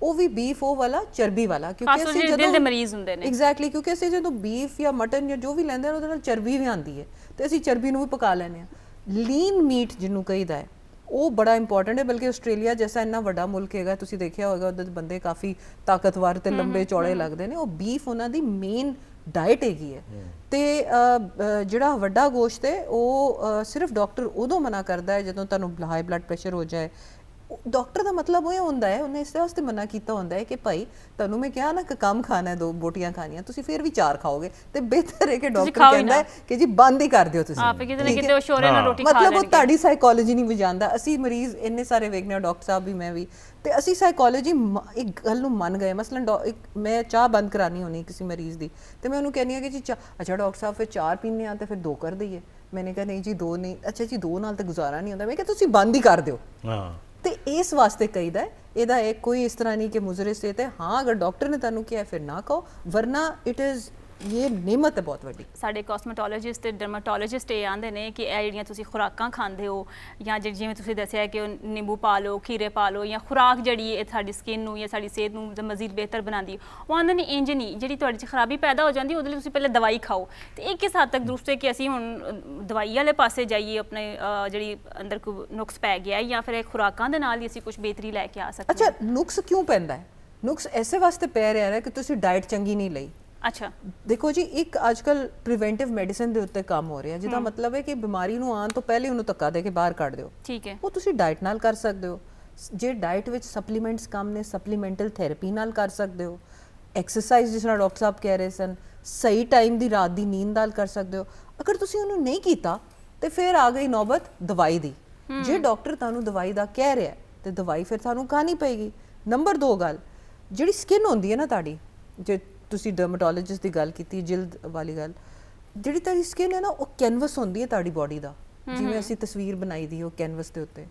ਉਹ ਵੀ ਬੀਫ ਉਹ ਵਾਲਾ ਚਰਬੀ ਵਾਲਾ, ਕਿਉਂਕਿ ਅਸੀਂ ਜਦੋਂ ਦਿਲ ਦੇ ਮਰੀਜ਼ ਹੁੰਦੇ ਨੇ, ਐਗਜ਼ੈਕਟਲੀ, ਕਿਉਂਕਿ ਅਸੀਂ ਜਦੋਂ ਬੀਫ ਜਾਂ ਮਟਨ ਜਾਂ ਜੋ ਵੀ ਲੈਂਦੇ ਹਾਂ ਉਹਦੇ ਨਾਲ ਚਰਬੀ ਵੀ ਆਉਂਦੀ ਹੈ, ਤੇ ਅਸੀਂ ਚਰਬੀ ਨੂੰ ਵੀ ਪਕਾ ਲੈਂਦੇ ਹਾਂ। ਲੀਨ ਮੀਟ ਜਿਹਨੂੰ ਕਹੀਦਾ ਹੈ ਉਹ ਬੜਾ ਇੰਪੋਰਟੈਂਟ ਹੈ। ਬਲਕਿ ਆਸਟ੍ਰੇਲੀਆ ਜੈਸਾ ਇੰਨਾ ਵੱਡਾ ਮੁਲਕ ਹੈਗਾ, ਤੁਸੀਂ ਦੇਖਿਆ ਹੋਵੇਗਾ ਉਹਦੇ ਬੰਦੇ ਕਾਫੀ ਤਾਕਤਵਰ ਤੇ ਲੰਬੇ ਚੌੜੇ ਲੱਗਦੇ ਨੇ, ਉਹ ਬੀਫ ਉਹਨਾਂ ਦੀ ਮੇਨ ਡਾਈਟ ਹੈਗੀ ਹੈ। ਤੇ ਜਿਹੜਾ ਵੱਡਾ ਗੋਸ਼ਤ ਹੈ ਉਹ ਸਿਰਫ ਡਾਕਟਰ ਉਦੋਂ ਮਨਾ ਕਰਦਾ ਹੈ ਜਦੋਂ ਤੁਹਾਨੂੰ ਹਾਈ ਬਲੱਡ ਪ੍ਰੈਸ਼ਰ ਹੋ ਜਾਏ। ਡਾਕਟਰ ਦਾ ਮਤਲਬ ਇਹ ਹੁੰਦਾ ਹੈ, ਉਹਨੇ ਇਸ ਵਾਸਤੇ ਮਨਾ ਕੀਤਾ ਹੁੰਦਾ ਹੈ ਕਿ ਭਾਈ ਤੁਹਾਨੂੰ ਮੈਂ ਕਿਹਾ ਨਾ ਕਿ ਕੰਮ ਖਾਣਾ ਹੈ, 2 ਬੋਟੀਆਂ ਖਾਣੀਆਂ, ਤੁਸੀਂ ਫਿਰ ਵੀ 4 ਖਾਓਗੇ, ਤੇ ਬਿਹਤਰ ਹੈ ਕਿ ਡਾਕਟਰ ਕਹਿੰਦਾ ਹੈ ਕਿ ਜੀ ਬੰਦ ਹੀ ਕਰ ਦਿਓ ਤੁਸੀਂ। ਮਤਲਬ ਉਹ ਤੁਹਾਡੀ ਸਾਈਕੋਲੋਜੀ ਨਹੀਂ ਵਜਾਉਂਦਾ। ਅਸੀਂ ਮਰੀਜ਼ ਇੰਨੇ ਸਾਰੇ ਵੇਖਨੇ ਆ, ਡਾਕਟਰ ਸਾਹਿਬ ਵੀ, ਮੈਂ ਵੀ, ਤੇ ਅਸੀਂ ਸਾਈਕੋਲੋਜੀ ਇੱਕ ਗੱਲ ਨੂੰ ਮੰਨ ਗਏ। ਮਸਲਨ ਮੈਂ ਚਾਹ ਬੰਦ ਕਰਾਣੀ ਹੋਣੀ ਕਿਸੇ ਮਰੀਜ਼ ਦੀ, ਤੇ ਮੈਂ ਉਹਨੂੰ ਕਹਿੰਦੀ ਹਾਂ ਕਿ ਜੀ ਅੱਛਾ ਡਾਕਟਰ ਸਾਹਿਬ ਫਿਰ 4 ਪੀਂਦੇ ਆ ਤੇ ਫਿਰ 2 ਕਰ ਦਈਏ। ਮੈਨੇ ਕਿਹਾ ਨਹੀਂ ਜੀ 2 ਨਹੀਂ, ਅੱਛਾ ਜੀ 2 ਨਾਲ ਤਾਂ ਗੁਜ਼ਾਰਾ ਨਹੀਂ ਹੁੰਦਾ। ਮੈਂ ਕਿਹਾ ਤੁਸੀਂ ਬੰਦ ਹੀ ਕਰ ਦਿਓ। ਤੇ ਇਸ ਵਾਸਤੇ ਕਹੀਦਾ ਹੈ, ਇਹਦਾ ਇੱਕ ਕੋਈ ਇਸ ਤਰ੍ਹਾਂ ਨਹੀਂ ਕਿ ਮੁਜ਼ਰਿ ਸੇਤ ਹੈ। ਹਾਂ, ਅਗਰ ਡਾਕਟਰ ਨੇ ਤੁਹਾਨੂੰ ਕਿਹਾ ਫਿਰ ਨਾ ਕਹੋ, ਵਰਨਾ ਇਟ ਇਜ਼ ਇਹ ਨਿਮਤ ਹੈ ਬਹੁਤ ਵੱਡੀ। ਸਾਡੇ ਕਾਸਮੈਟੋਲੋਜਿਸਟ ਤੇ ਡਰਮਾਟੋਲੋਜਿਸਟ ਇਹ ਆਂਦੇ ਨੇ ਕਿ ਇਹ ਜਿਹੜੀਆਂ ਤੁਸੀਂ ਖੁਰਾਕਾਂ ਖਾਂਦੇ ਹੋ, ਜਾਂ ਜਿਵੇਂ ਤੁਸੀਂ ਦੱਸਿਆ ਕਿ ਨਿੰਬੂ ਪਾ ਲਓ, ਖੀਰੇ ਪਾ ਲਓ, ਜਾਂ ਖੁਰਾਕ ਜਿਹੜੀ ਇਹ ਸਾਡੀ ਸਕਿਨ ਨੂੰ ਜਾਂ ਸਾਡੀ ਸਿਹਤ ਨੂੰ ਮਜ਼ੀਦ ਬਿਹਤਰ ਬਣਾਉਂਦੀ, ਉਹ ਆਂਦੇ ਨੇ ਇੰਜ ਨਹੀਂ, ਜਿਹੜੀ ਤੁਹਾਡੇ 'ਚ ਖਰਾਬੀ ਪੈਦਾ ਹੋ ਜਾਂਦੀ ਉਹਦੇ ਲਈ ਤੁਸੀਂ ਪਹਿਲੇ ਦਵਾਈ ਖਾਓ। ਤੇ ਇਹ ਕਿਸ ਹੱਦ ਤੱਕ ਦਰੁਸਤ ਹੈ ਕਿ ਅਸੀਂ ਹੁਣ ਦਵਾਈ ਵਾਲੇ ਪਾਸੇ ਜਾਈਏ, ਆਪਣੇ ਜਿਹੜੀ ਅੰਦਰ ਕੋਈ ਨੁਕਸ ਪੈ ਗਿਆ, ਜਾਂ ਫਿਰ ਇਹ ਖੁਰਾਕਾਂ ਦੇ ਨਾਲ ਹੀ ਅਸੀਂ ਕੁਝ ਬਿਹਤਰੀ ਲੈ ਕੇ ਆ ਸਕਦੇ? ਅੱਛਾ, ਨੁਕਸ ਕਿਉਂ ਪੈਂਦਾ ਹੈ? ਨੁਕਸ ਐਸੇ ਵਾਸਤੇ ਪੈ ਰਿਹਾ ਹੈ ਕਿ ਤੁਸੀਂ ਡਾਈਟ ਚੰਗੀ ਨਹੀਂ ਲਈ। ਅੱਛਾ, ਦੇਖੋ ਜੀ, ਇੱਕ ਅੱਜਕੱਲ ਪ੍ਰੀਵੈਂਟਿਵ ਮੈਡੀਸਿਨ ਦੇ ਉੱਤੇ ਕੰਮ ਹੋ ਰਿਹਾ, ਜਿਹਦਾ ਮਤਲਬ ਹੈ ਕਿ ਬਿਮਾਰੀ ਨੂੰ ਆਉਣ ਤੋਂ ਪਹਿਲੇ ਉਹਨੂੰ ਧੱਕਾ ਦੇ ਕੇ ਬਾਹਰ ਕੱਢ ਦਿਓ। ਠੀਕ ਹੈ, ਉਹ ਤੁਸੀਂ ਡਾਈਟ ਨਾਲ ਕਰ ਸਕਦੇ ਹੋ। ਜੇ ਡਾਈਟ ਵਿੱਚ ਸਪਲੀਮੈਂਟਸ ਕੰਮ ਨੇ, ਸਪਲੀਮੈਂਟਲ ਥੈਰੇਪੀ ਨਾਲ ਕਰ ਸਕਦੇ ਹੋ। ਐਕਸਰਸਾਈਜ਼ ਜਿਸ ਤਰ੍ਹਾਂ ਡਾਕਟਰ ਸਾਹਿਬ ਕਹਿ ਰਹੇ ਸਨ, ਸਹੀ ਟਾਈਮ ਦੀ ਰਾਤ ਦੀ ਨੀਂਦ ਨਾਲ ਕਰ ਸਕਦੇ ਹੋ। ਅਗਰ ਤੁਸੀਂ ਉਹਨੂੰ ਨਹੀਂ ਕੀਤਾ ਤੇ ਫਿਰ ਆ ਗਈ ਨੌਬਤ ਦਵਾਈ ਦੀ। ਜੇ ਡਾਕਟਰ ਤੁਹਾਨੂੰ ਦਵਾਈ ਦਾ ਕਹਿ ਰਿਹਾ ਤੇ ਦਵਾਈ ਫਿਰ ਤੁਹਾਨੂੰ ਖਾਣੀ ਪਏਗੀ। ਨੰਬਰ 2 ਗੱਲ, ਜਿਹੜੀ ਸਕਿਨ ਹੁੰਦੀ ਹੈ ਨਾ ਤੁਹਾਡੀ, ਜੇ ਤੁਸੀਂ ਡਰਮਾਟੋਲੋਜਿਸਟ ਦੀ ਗੱਲ ਕੀਤੀ, ਜਿਲਦ ਵਾਲੀ ਗੱਲ, ਜਿਹੜੀ ਤੁਹਾਡੀ ਸਕਿਨ ਹੈ ਨਾ ਉਹ ਕੈਨਵਸ ਹੁੰਦੀ ਹੈ ਤੁਹਾਡੀ ਬੋਡੀ ਦਾ। ਜਿਵੇਂ ਅਸੀਂ ਤਸਵੀਰ ਬਣਾਈ ਦੀ ਉਹ ਕੈਨਵਸ ਦੇ ਉੱਤੇ,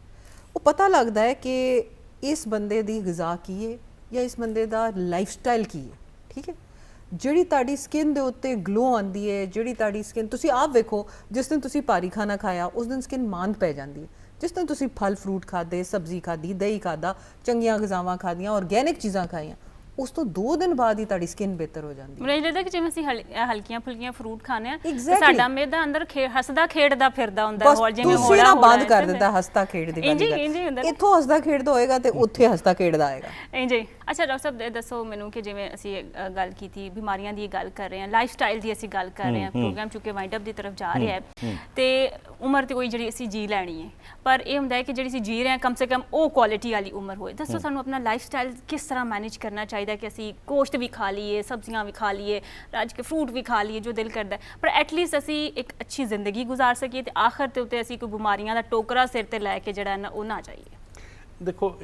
ਉਹ ਪਤਾ ਲੱਗਦਾ ਹੈ ਕਿ ਇਸ ਬੰਦੇ ਦੀ ਗਿਜ਼ਾ ਕੀ ਹੈ ਜਾਂ ਇਸ ਬੰਦੇ ਦਾ ਲਾਈਫ ਸਟਾਈਲ ਕੀ ਹੈ। ਠੀਕ ਹੈ, ਜਿਹੜੀ ਤੁਹਾਡੀ ਸਕਿਨ ਦੇ ਉੱਤੇ ਗਲੋ ਆਉਂਦੀ ਹੈ, ਜਿਹੜੀ ਤੁਹਾਡੀ ਸਕਿਨ, ਤੁਸੀਂ ਆਪ ਵੇਖੋ, ਜਿਸ ਦਿਨ ਤੁਸੀਂ ਭਾਰੀ ਖਾਣਾ ਖਾਇਆ ਉਸ ਦਿਨ ਸਕਿਨ ਮਾਂਦ ਪੈ ਜਾਂਦੀ ਹੈ। ਜਿਸ ਦਿਨ ਤੁਸੀਂ ਫਲ ਫਰੂਟ ਖਾਦੇ, ਸਬਜ਼ੀ ਖਾਦੀ, ਦਹੀਂ ਖਾਦਾ, ਚੰਗੀਆਂ ਗਿਜ਼ਾਵਾਂ ਖਾਦੀਆਂ, ਆਰਗੈਨਿਕ ਚੀਜ਼ਾਂ ਖਾਈਆਂ, ਉਸ ਤੋਂ 2 ਦਿਨ ਬਾਅਦ ਹੀ ਤੁਹਾਡੀ ਸਕਿਨ ਬਿਹਤਰ ਹੋ ਜਾਂਦੀ ਹੈ। ਮੈਨੂੰ ਲੱਗਦਾ ਕਿ ਜਿਵੇਂ ਅਸੀਂ ਹਲਕੀਆਂ ਫੁਲਕੀਆਂ ਫਰੂਟ ਖਾਣੇ ਆ Exactly. ਸਾਡਾ ਮੈਦਾ ਅੰਦਰ ਹੱਸਦਾ ਖੇਡਦਾ ਫਿਰਦਾ ਹੁੰਦਾ ਬਸ ਹੋਰ ਜਿਵੇਂ ਤੁਸੀਂ ਹੋਲਾ ਨਾ ਹੋਲਾ ਬੰਦ ਕਰ ਦਿੱਤਾ ਹੱਸਦਾ ਖੇਡਦੀ ਵਾਲੀ ਇੰਝ ਗੱਲ। ਹੀ ਹੁੰਦਾ ਇੱਥੋਂ ਹੱਸਦਾ ਖੇਡਦਾ ਹੋਏਗਾ ਤੇ ਉੱਥੇ ਹੱਸਦਾ ਖੇਡਦਾ ਆਏਗਾ। ਇੰਝ ਹੀ। ਅੱਛਾ ਡਾਕਟਰ ਸਾਹਿਬ ਦੱਸੋ ਮੈਨੂੰ ਕਿ ਜਿਵੇਂ ਅਸੀਂ ਗੱਲ ਕੀਤੀ ਬਿਮਾਰੀਆਂ ਦੀ ਗੱਲ ਕਰ ਰਹੇ ਹਾਂ, ਲਾਈਫ ਸਟਾਈਲ ਦੀ ਅਸੀਂ ਗੱਲ ਕਰ ਰਹੇ ਹਾਂ, ਪ੍ਰੋਗਰਾਮ ਚੁੱਕੇ ਵਾਈਂਡ ਅਪ ਦੀ ਤਰਫ ਜਾ ਰਿਹਾ ਹੈ ਤੇ ਉਮਰ ਤੇ ਕੋਈ ਜਿਹੜੀ ਅਸੀਂ ਜੀ ਲੈਣੀ ਹੈ, ਪਰ ਇਹ ਹੁੰਦਾ ਹੈ ਕਿ ਜਿਹੜੀ ਅਸੀਂ ਜੀ ਰਹੇ ਹਾਂ ਕਮ ਸੇ ਕਮ ਉਹ ਕੁਆਲਿਟੀ ਵਾਲੀ ਉਮਰ ਹੋਏ। ਦੱਸੋ ਸਾਨੂੰ ਆਪਣਾ ਲਾਈਫ ਸਟਾਈਲ ਕਿਸ ਤਰ੍ਹਾਂ ਮੈਨੇਜ ਕਰਨਾ ਚਾਹੀਦਾ ਕਿ ਅਸੀਂ ਗੋਸ਼ਤ ਵੀ ਖਾ ਲਈਏ, ਸਬਜ਼ੀਆਂ ਵੀ ਖਾ ਲਈਏ, ਰੱਜ ਕੇ ਫਰੂਟ ਵੀ ਖਾ ਲਈਏ ਜੋ ਦਿਲ ਕਰਦਾ ਹੈ, ਪਰ ਐਟਲੀਸਟ ਅਸੀਂ ਇੱਕ ਅੱਛੀ ਜ਼ਿੰਦਗੀ ਗੁਜ਼ਾਰ ਸਕੀਏ ਤੇ ਆਖਰ ਤੇ ਉੱਤੇ ਅਸੀਂ ਕੋਈ ਬਿਮਾਰੀਆਂ ਦਾ ਟੋਕਰਾ ਸਿਰ ਤੇ ਲੈ ਕੇ ਜਿਹੜਾ ਨਾ ਉਹ ਨਾ ਜਾਈਏ। ਦੇਖੋ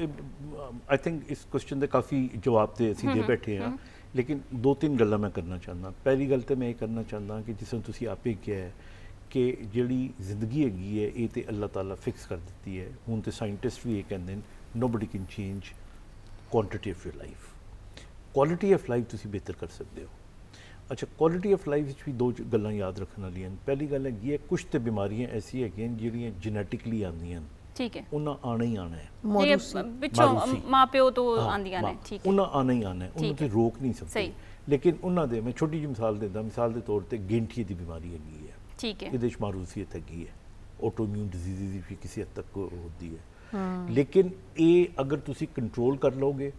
ਆਈ ਥਿੰਕ ਇਸ ਕੁਐਸਚਨ ਦੇ ਕਾਫੀ ਜਵਾਬ ਤੇ ਅਸੀਂ ਦੇ ਬੈਠੇ ਹਾਂ, ਲੇਕਿਨ 2-3 ਗੱਲਾਂ ਮੈਂ ਕਰਨਾ ਚਾਹੁੰਦਾ। ਪਹਿਲੀ ਗੱਲ ਤੇ ਮੈਂ ਇਹ ਕਰਨਾ ਚਾਹੁੰਦਾ ਕਿ ਜਿਸ ਤਰ੍ਹਾਂ ਤੁਸੀਂ ਆਪੇ ਕਿਹਾ ਹੈ ਕਿ ਜਿਹੜੀ ਜ਼ਿੰਦਗੀ ਹੈਗੀ ਹੈ ਇਹ ਤੇ ਅੱਲਾਹ ਤਾਲਾ ਫਿਕਸ ਕਰ ਦਿੱਤੀ ਹੈ। ਹੁਣ ਤੇ ਸਾਇੰਟਿਸਟ ਵੀ ਇਹ ਕਹਿੰਦੇ ਨੇ nobody can change quantity of your life, quality of life ਤੁਸੀਂ ਬਿਹਤਰ ਕਰ ਸਕਦੇ ਹੋ। ਅੱਛਾ, ਕੁਆਲਿਟੀ ਆਫ ਲਾਈਫ ਵਿੱਚ ਵੀ 2 ਗੱਲਾਂ ਯਾਦ ਰੱਖਣ ਵਾਲੀਆਂ। ਪਹਿਲੀ ਗੱਲ ਹੈਗੀ ਹੈ ਕੁਝ ਤੇ ਬਿਮਾਰੀਆਂ ਐਸੀਆਂ ਹੈਗੀਆਂ ਜਿਹੜੀਆਂ ਜੈਨੇਟਿਕਲੀ ਆਉਂਦੀਆਂ, ਠੀਕ ਹੈ, ਉਹਨਾਂ ਆਣਾ ਹੀ ਆਣਾ ਹੈ, ਪਿੱਛੋਂ ਮਾਪਿਓ ਤੋਂ ਆਉਂਦੀਆਂ ਨੇ, ਠੀਕ ਹੈ, ਉਹਨਾਂ ਆਣਾ ਹੀ ਆਣਾ ਹੈ, ਉਹਨੂੰ ਤੇ ਰੋਕ ਨਹੀਂ ਸਕਦੇ। ਲੇਕਿਨ ਉਹਨਾਂ ਦੇ ਮੈਂ ਛੋਟੀ ਜਿਹੀ ਮਿਸਾਲ ਦਿੰਦਾ, ਮਿਸਾਲ ਦੇ ਤੌਰ ਤੇ ਗੈਂਠੀਏ ਦੀ ਬਿਮਾਰੀ ਹੈਗੀ ਹੈ, ਠੀਕ ਹੈ, ਇਹਦੇ ਵਿੱਚ ਮਾਰੂਸੀਅਤ ਹੈਗੀ ਹੈ, ਆਟੋਇਮਿਊਨ ਡਿਜ਼ੀਜ਼ ਵੀ ਕਿਸੇ ਹੱਦ ਤੱਕ ਹੁੰਦੀ ਹੈ। ਲੇਕਿਨ ਇਹ ਅਗਰ ਤੁਸੀਂ ਕੰਟਰੋਲ ਕਰ ਲਓਗੇ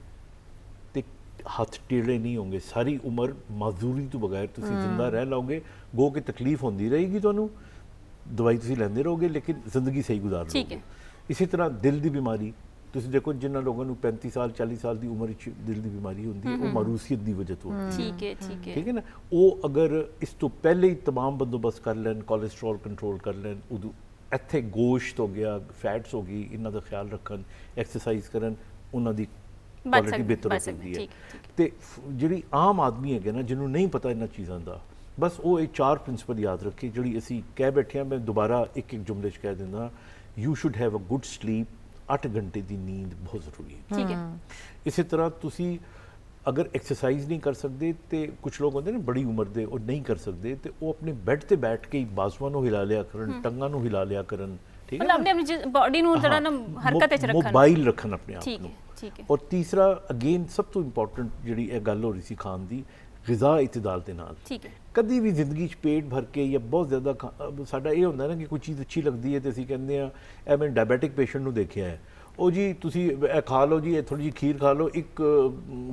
ਤੇ ਹੱਥ ਟੇੜੇ ਨਹੀਂ ਹੋਣਗੇ, ਸਾਰੀ ਉਮਰ ਮਜ਼ਦੂਰੀ ਤੋਂ ਬਗੈਰ ਤੁਸੀਂ ਜ਼ਿੰਦਾ ਰਹਿ ਲਓਗੇ। ਗੋ ਕਿ ਤਕਲੀਫ ਹੁੰਦੀ ਰਹੇਗੀ ਤੁਹਾਨੂੰ, ਦਵਾਈ ਤੁਸੀਂ ਲੈਂਦੇ ਰਹੋਗੇ, ਲੇਕਿਨ ਜ਼ਿੰਦਗੀ ਸਹੀ ਗੁਜ਼ਾਰ ਲਓਗੇ। ਇਸੇ ਤਰ੍ਹਾਂ ਦਿਲ ਦੀ ਬਿਮਾਰੀ ਤੁਸੀਂ ਦੇਖੋ, ਜਿਨ੍ਹਾਂ ਲੋਕਾਂ ਨੂੰ 35 ਸਾਲ 40 ਸਾਲ ਦੀ ਉਮਰ ਵਿੱਚ ਦਿਲ ਦੀ ਬਿਮਾਰੀ ਹੁੰਦੀ ਹੈ, ਉਹ ਮਾਰੂਸੀਅਤ ਦੀ ਵਜ੍ਹਾ ਤੋਂ ਹੁੰਦੀ ਹੈ, ਠੀਕ ਹੈ ਨਾ। ਉਹ ਅਗਰ ਇਸ ਤੋਂ ਪਹਿਲੇ ਹੀ ਤਮਾਮ ਬੰਦੋਬਸਤ ਕਰ ਲੈਣ, ਕੋਲੇਸਟ੍ਰੋਲ ਕੰਟਰੋਲ ਕਰ ਲੈਣ, ਉਦੋਂ ਇੱਥੇ ਗੋਸ਼ਤ ਹੋ ਗਿਆ, ਫੈਟਸ ਹੋ ਗਈ, ਇਹਨਾਂ ਦਾ ਖਿਆਲ ਰੱਖਣ, ਐਕਸਰਸਾਈਜ਼ ਕਰਨ, ਉਹਨਾਂ ਦੀ ਕੁਆਲਿਟੀ ਬਿਹਤਰ ਹੋ ਸਕਦੀ ਹੈ। ਤੇ ਜਿਹੜੀ ਆਮ ਆਦਮੀ ਹੈਗੇ ਨਾ, ਜਿਹਨੂੰ ਨਹੀਂ ਪਤਾ ਇਹਨਾਂ ਚੀਜ਼ਾਂ ਦਾ, ਬਸ ਉਹ ਇਹ 4 ਪ੍ਰਿੰਸੀਪਲ ਯਾਦ ਰੱਖੇ ਜਿਹੜੀ ਅਸੀਂ ਕਹਿ ਬੈਠੇ ਹਾਂ। ਮੈਂ ਦੁਬਾਰਾ ਇੱਕ ਜੁਮਲੇ 'ਚ ਕਹਿ ਦਿੰਦਾ, you should have a good sleep. 8 ਘੰਟੇ ਦੀ ਨੀਂਦ ਬਹੁਤ ਜ਼ਰੂਰੀ ਹੈ, ਠੀਕ ਹੈ। ਇਸੇ ਤਰ੍ਹਾਂ ਤੁਸੀਂ ਅਗਰ ਐਕਸਰਸਾਈਜ਼ ਨਹੀਂ ਕਰ ਸਕਦੇ, ਤੇ ਕੁਝ ਲੋਕ ਹੁੰਦੇ ਨੇ ਬੜੀ ਉਮਰ ਦੇ ਉਹ ਨਹੀਂ ਕਰ ਸਕਦੇ, ਤੇ ਉਹ ਆਪਣੇ ਬੈੱਡ ਤੇ ਬੈਠ ਕੇ ਬਾਜ਼ੂਆਂ ਨੂੰ ਹਿਲਾ ਲਿਆ ਕਰਨ, ਟੰਗਾਂ ਨੂੰ ਹਿਲਾ ਲਿਆ ਕਰਨ, ਠੀਕ ਹੈ, ਆਪਣੀ ਬਾਡੀ ਨੂੰ ਜਿਹੜਾ ਨਾ ਹਰਕਤ ਵਿੱਚ ਰੱਖਣ, ਮੋਬਾਈਲ ਰੱਖਣ ਆਪਣੇ ਆਪ ਨੂੰ, ਠੀਕ ਹੈ। ਔਰ ਤੀਸਰਾ ਅਗੇਨ ਸਭ ਤੋਂ ਇੰਪੋਰਟੈਂਟ ਜਿਹੜੀ ਇਹ ਗੱਲ ਹੋ ਰਹੀ ਸੀ ਖਾਣ ਦੀ, ਗਿਜ਼ਾ ਇਤਦਾਲ ਦੇ ਨਾਲ, ਠੀਕ ਹੈ। ਕਦੀ ਵੀ ਜ਼ਿੰਦਗੀ 'ਚ ਪੇਟ ਭਰ ਕੇ ਜਾਂ ਬਹੁਤ ਜ਼ਿਆਦਾ ਸਾਡਾ ਇਹ ਹੁੰਦਾ ਨਾ ਕਿ ਕੋਈ ਚੀਜ਼ ਅੱਛੀ ਲੱਗਦੀ ਹੈ ਤੇ ਅਸੀਂ ਕਹਿੰਦੇ ਆ, ਇਹ ਮੈਂ ਡਾਇਬੈਟਿਕ ਪੇਸ਼ੈਂਟ ਨੂੰ ਦੇਖਿਆ ਹੈ, ਉਹ ਜੀ ਤੁਸੀਂ ਇਹ ਖਾ ਲਓ ਜੀ, ਇਹ ਥੋੜੀ ਜਿਹੀ ਖੀਰ ਖਾ ਲਓ, ਇੱਕ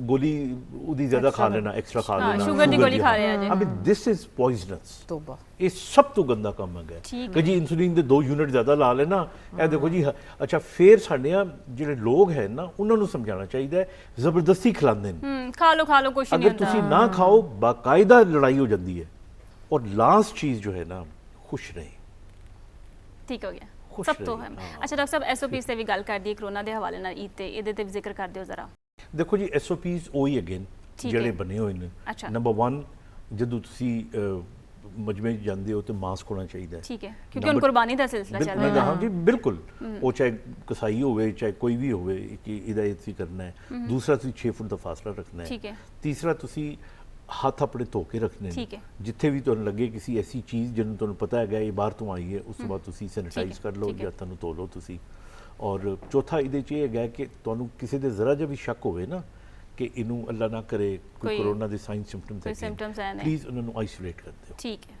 ਗੋਲੀ ਉਹਦੀ ਜ਼ਿਆਦਾ ਖਾ ਲੈਣਾ, ਐਕਸਟਰਾ ਖਾ ਲੈਣਾ, ਸ਼ੂਗਰ ਦੀ ਗੋਲੀ ਖਾ ਲਿਆ ਜੀ। ਆਈ ਮੀਨ ਦਿਸ ਇਜ਼ ਪੋਇਜ਼ਨਸ, ਤੋਬਾ। ਇਹ ਸਭ ਤੋਂ ਗੰਦਾ ਕੰਮ ਹੈਗਾ ਕਿ ਜੀ ਇਨਸੂਲਿਨ ਦੇ 2 ਯੂਨਿਟ ਜ਼ਿਆਦਾ ਲਾ ਲੈਣਾ, ਇਹ ਦੇਖੋ ਜੀ। ਅੱਛਾ, ਫਿਰ ਸਾਡੇ ਜਿਹੜੇ ਲੋਕ ਹੈ ਨਾ, ਉਹਨਾਂ ਨੂੰ ਸਮਝਾਉਣਾ ਚਾਹੀਦਾ ਹੈ, ਜ਼ਬਰਦਸਤੀ ਖਿਲਾਉਂਦੇ ਨੇ, ਖਾ ਲਓ ਕੁਛ ਨਹੀਂ ਹੁੰਦਾ, ਅਗਰ ਤੁਸੀਂ ਨਾ ਖਾਓ ਬਾਕਾਇਦਾ ਲੜਾਈ ਹੋ ਜਾਂਦੀ ਹੈ। ਔਰ ਲਾਸਟ ਚੀਜ਼ ਜੋ ਹੈ ਨਾ, ਖੁਸ਼ ਰਹੇ, ਠੀਕ ਹੋ ਗਿਆ, ਸਭ ਤੋਂ ਅਹਿਮ। ਅੱਛਾ ਡਾਕਟਰ ਸਾਹਿਬ, ਐਸਓਪੀਸ ਤੇ ਵੀ ਗੱਲ ਕਰਦੀ ਹੈ ਕਰੋਨਾ ਦੇ ਹਵਾਲੇ ਨਾਲ, ਈਦ ਤੇ ਇਹਦੇ ਤੇ ਵੀ ਜ਼ਿਕਰ ਕਰ ਦਿਓ ਜ਼ਰਾ। ਦੇਖੋ ਜੀ, ਐਸਓਪੀਸ ਉਹੀ ਅਗੇਨ ਜਿਹੜੇ ਬਣੇ ਹੋਏ ਨੇ। ਨੰਬਰ 1, ਜਦੋਂ ਤੁਸੀਂ ਮਜਮੇ 'ਚ ਜਾਂਦੇ ਹੋ ਤੇ ਮਾਸਕ ਹੋਣਾ ਚਾਹੀਦਾ ਹੈ, ਠੀਕ ਹੈ, ਕਿਉਂਕਿ ਹੁਣ ਕੁਰਬਾਨੀ ਦਾ ਸਿਲਸਿਲਾ ਚੱਲ ਰਿਹਾ ਹੈ। ਹਾਂ ਜੀ, ਬਿਲਕੁਲ, ਉਹ ਚਾਹੇ ਕਸਾਈ ਹੋਵੇ ਚਾਹੇ ਕੋਈ ਵੀ ਹੋਵੇ, ਕਿ ਇਹਦਾ ਇਹ ਤੁਸੀਂ ਕਰਨਾ ਹੈ। ਦੂਸਰਾ, ਤੁਸੀਂ 6 ਫੁੱਟ ਦਾ ਫਾਸਲਾ ਰੱਖਣਾ ਹੈ, ਠੀਕ ਹੈ। ਤੀਸਰਾ, ਤੁਸੀਂ ਹੱਥ ਆਪਣੇ ਧੋ ਕੇ ਰੱਖਣੇ ਨੇ, ਜਿੱਥੇ ਵੀ ਤੁਹਾਨੂੰ ਲੱਗੇ ਕਿਸੇ ਐਸੀ ਚੀਜ਼ ਜਿਹਨੂੰ ਤੁਹਾਨੂੰ ਪਤਾ ਹੈਗਾ ਇਹ ਬਾਹਰ ਤੋਂ ਆਈ ਹੈ, ਉਸ ਤੋਂ ਬਾਅਦ ਤੁਸੀਂ ਸੈਨੀਟਾਈਜ਼ ਕਰ ਲਓ ਜਾਂ ਹੱਥਾਂ ਨੂੰ ਧੋ ਲਓ ਤੁਸੀਂ। ਔਰ ਚੌਥਾ ਇਹਦੇ 'ਚ ਇਹ ਹੈਗਾ ਕਿ ਤੁਹਾਨੂੰ ਕਿਸੇ ਦੇ ਜ਼ਰਾ ਜਿਹਾ ਵੀ ਸ਼ੱਕ ਹੋਵੇ ਨਾ ਕਿ ਇਹਨੂੰ ਅੱਲਾ ਨਾ ਕਰੇ ਕੋਈ ਕੋਰੋਨਾ ਦੇ ਸਾਈਨ ਸਿੰਪਟਮਸ ਹੈ, ਪਲੀਜ਼ ਉਹਨਾਂ ਨੂੰ ਆਈਸੋਲੇਟ ਕਰ ਦਿਓ, ਠੀਕ ਹੈ।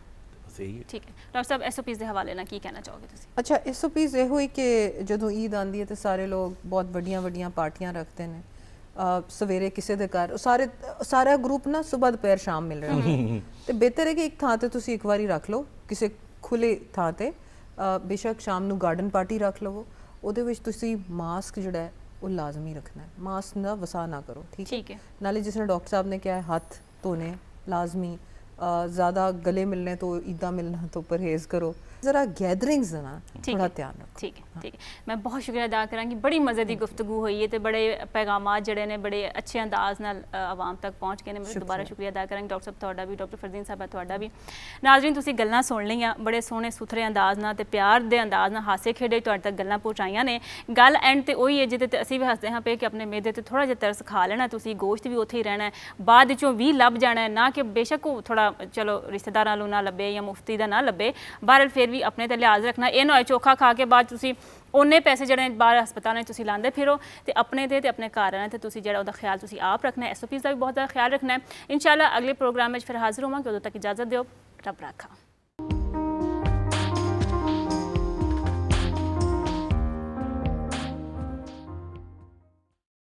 ਸਹੀ ਹੈ, ਠੀਕ ਹੈ। ਡਾਕਟਰ ਸਾਹਿਬ, ਐਸਓਪੀਸ ਦੇ ਹਵਾਲੇ ਨਾਲ ਕੀ ਕਹਿਣਾ ਚਾਹੋਗੇ ਤੁਸੀਂ? ਅੱਛਾ, ਐਸਓਪੀਸ ਇਹ ਹੋਈ ਕਿ ਜਦੋਂ ਈਦ ਆਉਂਦੀ ਹੈ ਤੇ ਸਾਰੇ ਲੋਕ ਬਹੁਤ ਵੱਡੀਆਂ ਪਾਰਟੀਆਂ ਰੱਖਦੇ ਨੇ, ਸਵੇਰੇ ਕਿਸੇ ਦੇ ਘਰ ਸਾਰਾ ਗਰੁੱਪ ਨਾ ਸਵੇਰ ਦੁਪਹਿਰ ਸ਼ਾਮ ਮਿਲ ਰਿਹਾ ਹੁੰਦਾ, ਤੇ ਬਿਹਤਰ ਹੈ ਕਿ ਇੱਕ ਥਾਂ ਤੇ ਤੁਸੀਂ ਇੱਕ ਵਾਰੀ ਰੱਖ ਲਓ, ਕਿਸੇ ਖੁੱਲੇ ਥਾਂ ਤੇ, ਬੇਸ਼ੱਕ ਸ਼ਾਮ ਨੂੰ ਗਾਰਡਨ ਪਾਰਟੀ ਰੱਖ ਲਵੋ, ਉਹਦੇ ਵਿੱਚ ਤੁਸੀਂ ਮਾਸਕ ਜਿਹੜਾ ਹੈ ਉਹ ਲਾਜ਼ਮੀ ਰੱਖਣਾ ਹੈ, ਮਾਸਕ ਦਾ ਵਸਾ ਨਾ ਕਰੋ, ਠੀਕ ਹੈ। ਨਾਲੇ ਜਿਸ ਤਰ੍ਹਾਂ ਡਾਕਟਰ ਸਾਹਿਬ ਨੇ ਕਿਹਾ ਹੈ, ਹੱਥ ਧੋਣੇ ਲਾਜ਼ਮੀ, ज़्यादा गले मिलने तो ईदा मिलना तो परहेज़ करो, जरा गैदरिंग्स ना थोड़ा ध्यान रखो। ठीक है, ठीक है। मैं बहुत शुक्रिया अदा करांगी, बड़ी मज़े की गुफ्तगू हुई है तो बड़े पैगामात जड़े ने बड़े अच्छे अंदाज नाल आवाम तक पहुँच गए ने। मैं दोबारा शुक्रिया अदा करांगी डॉक्टर साहब तुहाडा भी, डॉक्टर फरजीन साहब तुहाडा भी। नाज़रीन, तुसीं गल्लां सुन लईआं, बड़े सोहने सुथरे अंदाज नाल ते प्यार दे अंदाज नाल हासे खेडे तुहाडे तक गल्लां पहुँचाईआं ने। गल एंड ते उही है जिहदे ते असीं भी हसदे हां पे कि अपने मेदे ते थोड़ा जिहा तरस खा लेना, तुसीं गोश्त भी उत्थे ही रहना है, बाद विचों भी लभ जाना है, ना कि बेशक थोड़ा चलो रिश्तेदारां नालों ना लभे या मुफ्ती दा ना लभे, बहरहाल फिर ਫਿਰ ਵੀ ਆਪਣੇ ਤੇ ਲਿਹਾਜ਼ ਰੱਖਣਾ। ਇਹ ਨਾ ਹੋਏ ਚੋਖਾ ਖਾ ਕੇ ਬਾਅਦ ਤੁਸੀਂ ਉਹਨੇ ਪੈਸੇ ਜਿਹੜੇ ਬਾਹਰ ਹਸਪਤਾਲਾਂ 'ਚ ਤੁਸੀਂ ਲਾਉਂਦੇ ਫਿਰੋ, ਤੇ ਆਪਣੇ ਤੇ ਆਪਣੇ ਘਰ ਆਣਾ ਤੇ ਤੁਸੀਂ ਜਿਹੜਾ ਉਹਦਾ ਖਿਆਲ ਤੁਸੀਂ ਆਪ ਰੱਖਣਾ ਹੈ। SOPs ਦਾ ਵੀ ਬਹੁਤ ਜ਼ਿਆਦਾ ਖਿਆਲ ਰੱਖਣਾ ਹੈ। ਇਨਸ਼ਾਅੱਲਾ ਅਗਲੇ ਪ੍ਰੋਗਰਾਮ ਵਿੱਚ ਫਿਰ ਹਾਜ਼ਰ ਹੋਵਾਂਗੇ, ਉਦੋਂ ਤੱਕ ਇਜਾਜ਼ਤ ਦਿਓ, ਰੱਬ ਰਾਖਾ।